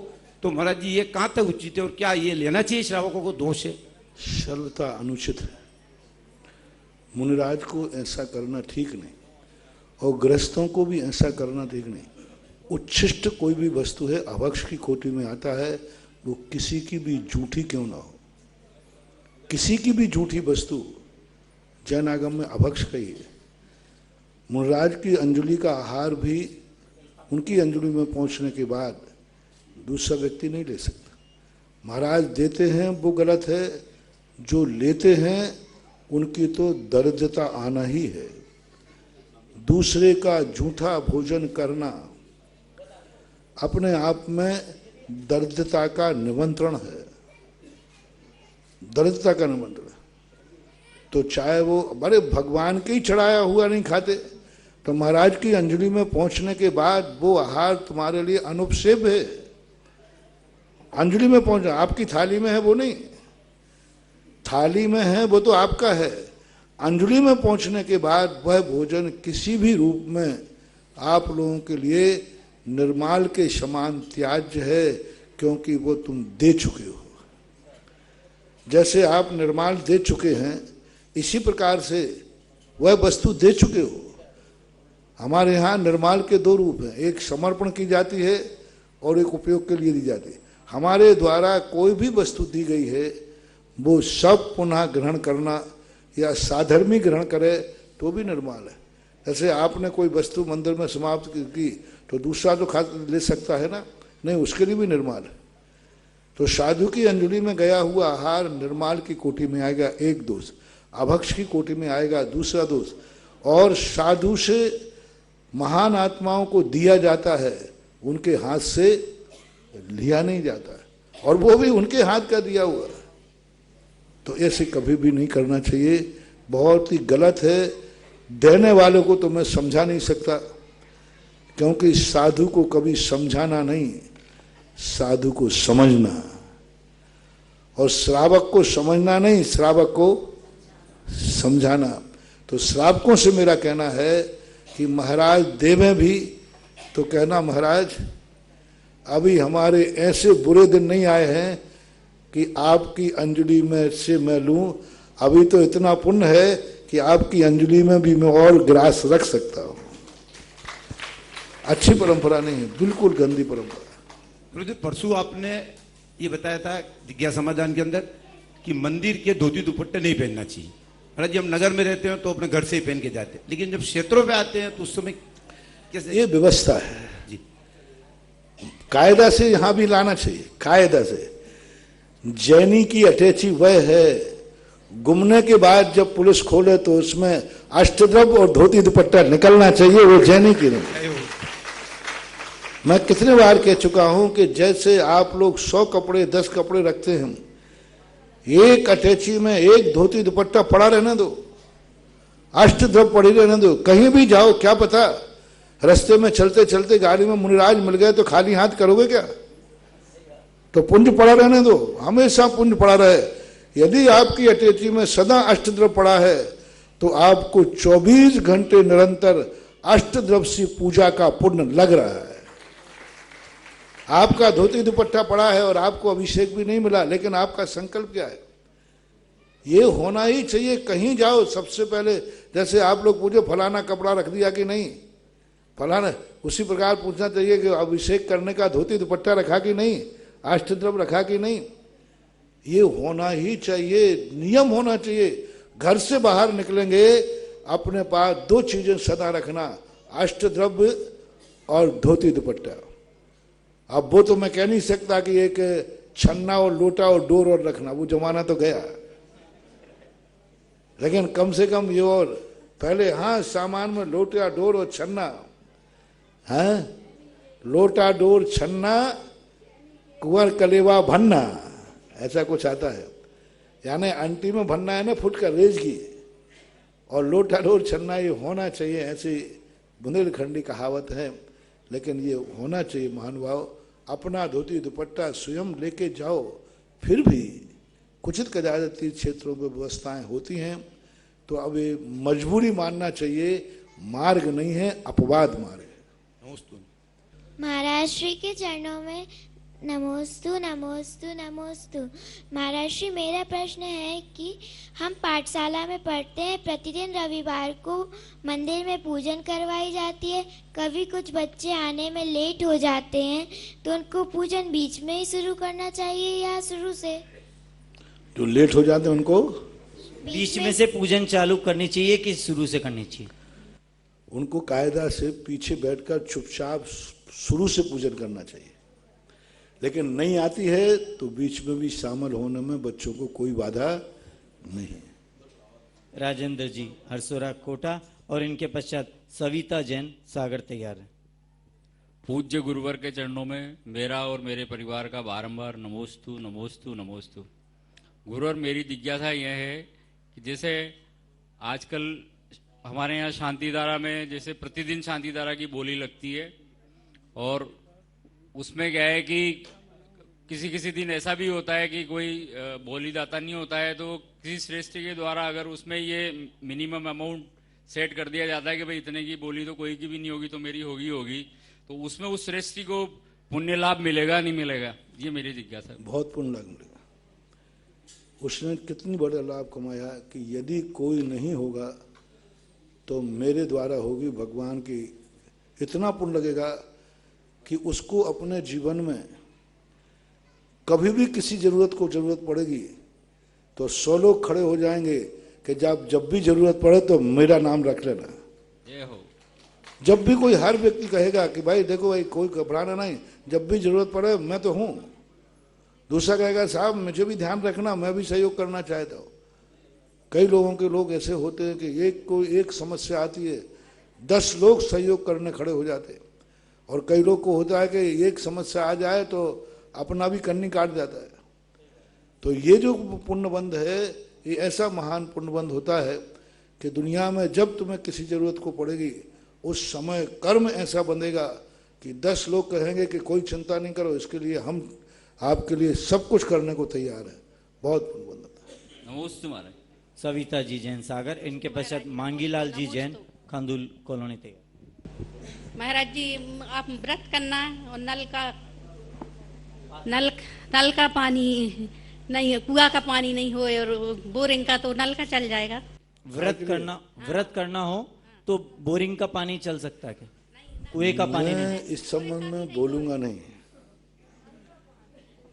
तो महाराज जी ये कहाँ तक उचित है और क्या ये लेना चाहिए श्रावकों को? दोष है, सरलता अनुचित है। मुनिराज को ऐसा करना ठीक नहीं और गृहस्थों को भी ऐसा करना ठीक नहीं। उच्छिष्ट कोई भी वस्तु है अभक्ष की कोटि में आता है, वो किसी की भी झूठी क्यों ना हो। किसी की भी झूठी वस्तु जैन आगम में अभक्ष का ही है। मुनिराज की अंजलि का आहार भी उनकी अंजलि में पहुंचने के बाद दूसरा व्यक्ति नहीं ले सकता। महाराज देते हैं वो गलत है, जो लेते हैं उनकी तो दरिद्रता आना ही है। दूसरे का झूठा भोजन करना अपने आप में दरिद्रता का निमंत्रण है, दरिद्रता का निमंत्रण। तो चाहे वो बड़े भगवान के ही चढ़ाया हुआ नहीं खाते, तो महाराज की अंजलि में पहुंचने के बाद वो आहार तुम्हारे लिए अनुपसेव्य है। अंजलि में पहुंचा, आपकी थाली में है वो नहीं, थाली में है वो तो आपका है। अंजलि में पहुंचने के बाद वह भोजन किसी भी रूप में आप लोगों के लिए निर्माल के समान त्याज्य है, क्योंकि वो तुम दे चुके हो। जैसे आप निर्माल दे चुके हैं, इसी प्रकार से वह वस्तु दे चुके हो। हमारे यहाँ निर्माल के 2 रूप हैं, एक समर्पण की जाती है और एक उपयोग के लिए दी जाती है। हमारे द्वारा कोई भी वस्तु दी गई है वो सब पुनः ग्रहण करना या साधर्मी ग्रहण करे तो भी निर्माल है। जैसे आपने कोई वस्तु मंदिर में समाप्त की तो दूसरा तो खा ले सकता है ना, नहीं, उसके लिए भी निर्माल है। तो साधु की अंजलि में गया हुआ आहार निर्माल की कोटि में आएगा, एक दोष। अभक्ष की कोटि में आएगा, दूसरा दोष। और साधु से महान आत्माओं को दिया जाता है, उनके हाथ से लिया नहीं जाता है, और वो भी उनके हाथ का दिया हुआ है। तो ऐसे कभी भी नहीं करना चाहिए। बहुत ही गलत है देने वाले को तो मैं समझा नहीं सकता, क्योंकि साधु को कभी समझाना नहीं, साधु को समझना, और श्रावक को समझना नहीं, श्रावक को समझाना। तो श्रावकों से मेरा कहना है कि महाराज देवें भी तो कहना महाराज अभी हमारे ऐसे बुरे दिन नहीं आए हैं कि आपकी अंजलि में से मैं लूं, अभी तो इतना पुण्य है कि आपकी अंजलि में भी मैं और ग्रास रख सकता हूं। अच्छी परंपरा नहीं है, बिल्कुल गंदी परंपरा। गुरुदेव परसों आपने ये बताया था जिज्ञासा समाधान के अंदर कि मंदिर के धोती दुपट्टे नहीं पहनना चाहिए। महाराज जी हम नगर में रहते हैं तो अपने घर से ही पहन के जाते हैं, लेकिन जब क्षेत्रों पे आते हैं तो उस समय कैसे? ये व्यवस्था है जी, कायदा से यहां भी लाना चाहिए, कायदा से। जैनी की अटैची वह है, गुमने के बाद जब पुलिस खोले तो उसमें अष्टद्रव्य और धोती दुपट्टा निकलना चाहिए, वो जैनी की नहीं। मैं कितने बार कह चुका हूं कि जैसे आप लोग 100 कपड़े 10 कपड़े रखते हैं, एक अटैची में एक धोती दुपट्टा पड़ा रहने दो, अष्टद्रव्य पड़ी रहने दो। कहीं भी जाओ, क्या पता रास्ते में चलते चलते गाड़ी में मुनिराज मिल गए तो खाली हाथ करोगे क्या? तो पुंज पड़ा रहने दो, हमेशा पुंज पड़ा रहे। यदि आपकी अटैची में सदा अष्टद्रव्य पड़ा है तो आपको 24 घंटे निरंतर अष्टद्रव्य से पूजा का पुण्य लग रहा है। आपका धोती दुपट्टा पड़ा है और आपको अभिषेक भी नहीं मिला, लेकिन आपका संकल्प क्या है? ये होना ही चाहिए। कहीं जाओ सबसे पहले, जैसे आप लोग पूछे फलाना कपड़ा रख दिया कि नहीं, फलाना, उसी प्रकार पूछना चाहिए कि अभिषेक करने का धोती दुपट्टा रखा कि नहीं, अष्टद्रव्य रखा कि नहीं। ये होना ही चाहिए, नियम होना चाहिए। घर से बाहर निकलेंगे अपने पास 2 चीजें सदा रखना, अष्टद्रव्य और धोती दुपट्टा। अब वो तो मैं कह नहीं सकता कि एक छन्ना और लोटा और डोर और रखना, वो जमाना तो गया, लेकिन कम से कम ये और पहले, हाँ सामान में लोटा डोर और छन्ना, हाँ लोटा डोर छन्ना कुंवर कलेवा भन्ना, ऐसा कुछ आता है। यानी अंटी में भन्ना है ना फुट का रेज की, और लोटा डोर छन्ना ये होना चाहिए, ऐसी बुंदेलखंडी कहावत है। लेकिन ये होना चाहिए महानुभाव, अपना धोती दुपट्टा स्वयं लेके जाओ। फिर भी कुछ कदाचित तीर्थ क्षेत्रों में व्यवस्थाएं होती हैं, तो अब ये मजबूरी मानना चाहिए, मार्ग नहीं है, अपवाद मार्ग है। महाराज श्री के चरणों में नमोस्तु नमोस्तु नमोस्तु। महाराज श्री मेरा प्रश्न है कि हम पाठशाला में पढ़ते हैं प्रतिदिन रविवार को मंदिर में पूजन करवाई जाती है, कभी कुछ बच्चे आने में लेट हो जाते हैं तो उनको पूजन बीच में ही शुरू करना चाहिए या शुरू से? जो लेट हो जाते हैं उनको बीच में से पूजन चालू करनी चाहिए कि शुरू से करनी चाहिए? उनको कायदा से पीछे बैठकर चुपचाप शुरू से पूजन करना चाहिए, लेकिन नहीं आती है तो बीच में भी शामिल होने में बच्चों को कोई बाधा नहीं। राजेंद्र जी हरसोरा कोटा और इनके पश्चात सविता जैन सागर तैयार है। पूज्य गुरुवर के चरणों में मेरा और मेरे परिवार का बारंबार नमोस्तु नमोस्तु नमोस्तु। गुरुवर मेरी जिज्ञासा यह है कि जैसे आजकल हमारे यहाँ शांतिधारा में जैसे प्रतिदिन शांतिधारा की बोली लगती है, और उसमें क्या है कि किसी किसी दिन ऐसा भी होता है कि कोई बोलीदाता नहीं होता है, तो किसी श्रेष्ठ के द्वारा अगर उसमें ये मिनिमम अमाउंट सेट कर दिया जाता है कि भाई इतने की बोली तो कोई की भी नहीं होगी तो मेरी होगी, तो उसमें उस श्रेष्ठ को पुण्य लाभ मिलेगा नहीं मिलेगा, ये मेरी जिज्ञासा है। बहुत पुण्य लाभ मिलेगा। उसने कितनी बड़ा लाभ कमाया कि यदि कोई नहीं होगा तो मेरे द्वारा होगी भगवान की, इतना पुण्य लगेगा कि उसको अपने जीवन में कभी भी किसी जरूरत को जरूरत पड़ेगी तो 100 लोग खड़े हो जाएंगे कि जब भी जरूरत पड़े तो मेरा नाम रख लेना। ये हो। जब भी कोई, हर व्यक्ति कहेगा कि भाई देखो भाई कोई घबराना नहीं, जब भी जरूरत पड़े मैं तो हूं। दूसरा कहेगा साहब मुझे भी ध्यान रखना, मैं भी सहयोग करना चाहता हूं। कई लोग ऐसे होते हैं कि कोई एक समस्या आती है 10 लोग सहयोग करने खड़े हो जाते हैं, और कई लोग को होता है कि एक समस्या आ जाए तो अपना भी कन्नी काट जाता है। तो ये जो पुण्यबंध है ये ऐसा महान पुण्यबंध होता है कि दुनिया में जब तुम्हें किसी जरूरत को पड़ेगी उस समय कर्म ऐसा बंधेगा कि 10 लोग कहेंगे कि कोई चिंता नहीं करो, इसके लिए हम आपके लिए सब कुछ करने को तैयार है। बहुत वंदना। नमोस्तु महाराज। सविता जी जैन सागर, इनके पश्चात मांगीलाल जी जैन खांदुल कॉलोनी तैयार। महाराज जी, आप व्रत करना और नल का पानी नहीं, कुआं का पानी नहीं हो और बोरिंग का, तो नल का चल जाएगा। व्रत करना हो तो बोरिंग का पानी चल सकता है क्या? कुएं का पानी नहीं? मैं इस संबंध में बोलूंगा नहीं,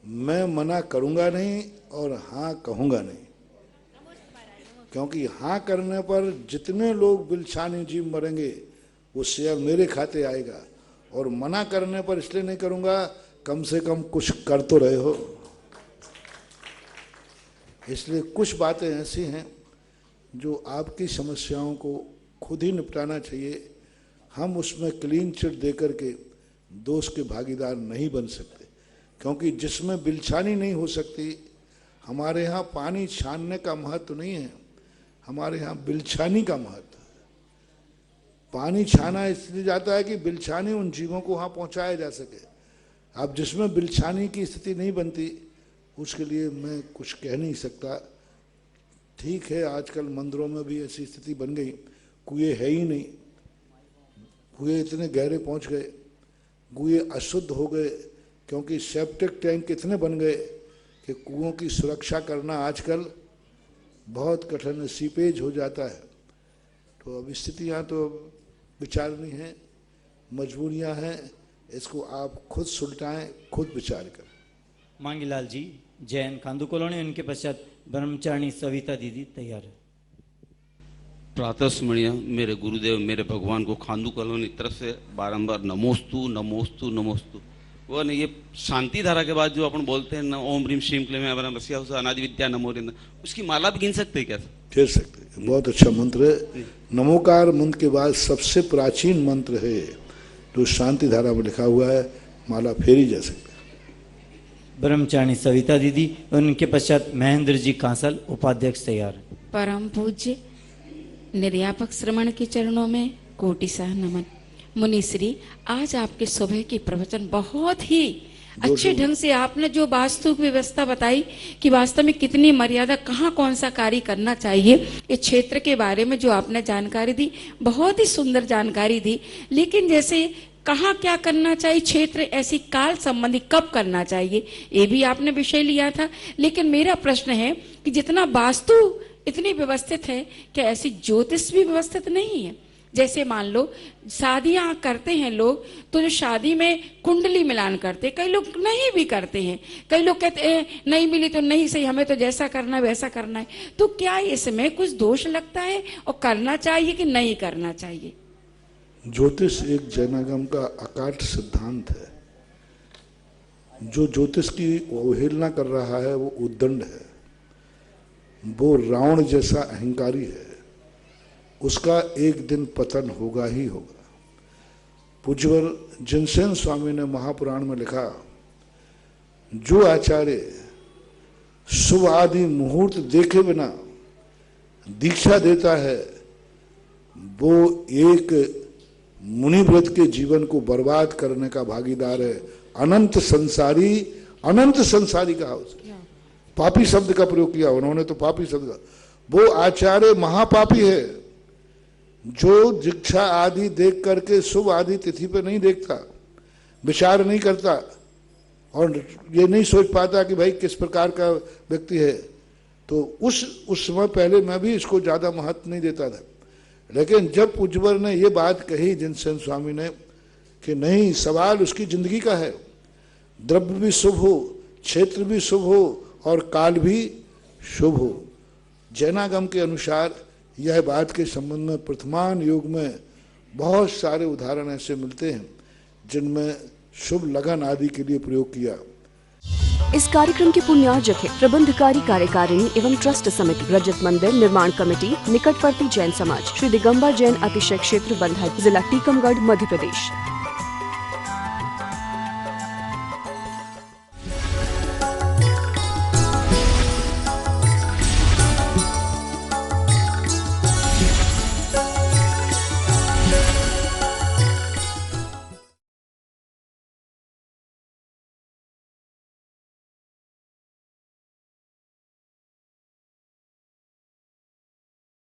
मैं मना करूंगा नहीं और हाँ कहूंगा नहीं, क्योंकि हाँ करने पर जितने लोग बिलछानी जीव मरेंगे वो शेयर मेरे खाते आएगा, और मना करने पर इसलिए नहीं करूंगा, कम से कम कुछ कर तो रहे हो। इसलिए कुछ बातें ऐसी हैं जो आपकी समस्याओं को खुद ही निपटाना चाहिए। हम उसमें क्लीन चिट देकर के दोष के भागीदार नहीं बन सकते, क्योंकि जिसमें बिलछानी नहीं हो सकती, हमारे यहाँ पानी छानने का महत्व नहीं है, हमारे यहाँ बिलछानी का महत्व है। पानी छाना इसलिए जाता है कि बिलछानी उन जीवों को वहाँ पहुँचाया जा सके। अब जिसमें बिलछानी की स्थिति नहीं बनती उसके लिए मैं कुछ कह नहीं सकता। ठीक है, आजकल मंदिरों में भी ऐसी स्थिति बन गई, कुएं है ही नहीं, कुएं इतने गहरे पहुंच गए, कुएं अशुद्ध हो गए, क्योंकि सेप्टिक टैंक इतने बन गए कि कुओं की सुरक्षा करना आजकल बहुत कठिन है, सीपेज हो जाता है। तो अब स्थितियाँ तो विचारनी हैं, मजबूरियाँ हैं, इसको आप खुद सुलटाएं, खुद विचार करें। मांगीलाल जी जैन खांदू कॉलोनी, उनके पश्चात ब्रह्मचारिणी सविता दीदी तैयार है। प्रातः स्मरणीय मेरे गुरुदेव, मेरे भगवान को खांदू कॉलोनी की तरफ से बारंबार नमोस्तु नमोस्तु नमोस्तु। वो नहीं, ये शांति धारा के बाद जो अपन बोलते हैं न, ओम ह्रीम श्रीम क्लीम रस्या अनादि विद्या नमोरिंद, उसकी माला भी गिन सकते हैं क्या? गिन सकते हैं, बहुत अच्छा मंत्र है। नमोकार मंत्र के बाद सबसे प्राचीन मंत्र है जो शांति धारा में लिखा हुआ है, माला फेरी जा सकती है। ब्रह्मचारिणी सविता दीदी, उनके पश्चात महेंद्र जी कांसल उपाध्यक्ष तैयार। परम पूज्य निर्यापक श्रमण के चरणों में कोटिशाह नमन। मुनिश्री, आज आपके सुबह की प्रवचन बहुत ही अच्छे ढंग से आपने जो वास्तु व्यवस्था बताई कि वास्तव में कितनी मर्यादा, कहाँ कौन सा कार्य करना चाहिए, इस क्षेत्र के बारे में जो आपने जानकारी दी, बहुत ही सुंदर जानकारी दी। लेकिन जैसे कहाँ क्या करना चाहिए, क्षेत्र ऐसी काल संबंधी कब करना चाहिए, ये भी आपने विषय लिया था। लेकिन मेरा प्रश्न है कि जितना वास्तु इतनी व्यवस्थित है, क्या ऐसी ज्योतिष भी व्यवस्थित नहीं है? जैसे मान लो शादियां करते हैं लोग, तो जो शादी में कुंडली मिलान करते, कई लोग नहीं भी करते हैं, कई लोग कहते हैं नहीं मिली तो नहीं सही, हमें तो जैसा करना है वैसा करना है। तो क्या इसमें कुछ दोष लगता है और करना चाहिए कि नहीं करना चाहिए? ज्योतिष एक जैनागम का अकाट सिद्धांत है। जो ज्योतिष की अवहेलना कर रहा है वो उद्दंड है, वो रावण जैसा अहंकारी है, उसका एक दिन पतन होगा ही होगा। पूज्यवर जिनसेन स्वामी ने महापुराण में लिखा, जो आचार्य शुभ आदि मुहूर्त देखे बिना दीक्षा देता है वो एक मुनिव्रत के जीवन को बर्बाद करने का भागीदार है। अनंत संसारी कहा उसने, पापी शब्द का प्रयोग किया उन्होंने, तो पापी शब्द का, वो आचार्य महापापी है जो दीक्षा आदि देख करके शुभ आदि तिथि पे नहीं देखता, विचार नहीं करता और ये नहीं सोच पाता कि भाई किस प्रकार का व्यक्ति है। तो उस समय पहले मैं भी इसको ज्यादा महत्व नहीं देता था, लेकिन जब पूज्यवर ने ये बात कही जिनसेन स्वामी ने कि नहीं, सवाल उसकी जिंदगी का है, द्रव्य भी शुभ हो, क्षेत्र भी शुभ हो और काल भी शुभ हो। जैनागम के अनुसार यह बात के संबंध में प्रथमान युग में बहुत सारे उदाहरण ऐसे मिलते हैं जिनमें शुभ लगन आदि के लिए प्रयोग किया। इस कार्यक्रम के पुण्यार्जक है प्रबंधकारी कार्यकारिणी एवं ट्रस्ट समिति, रजत मंदिर निर्माण कमेटी, निकटवर्ती जैन समाज, श्री दिगंबर जैन अतिशय क्षेत्र बंधर, जिला टीकमगढ़, मध्य प्रदेश।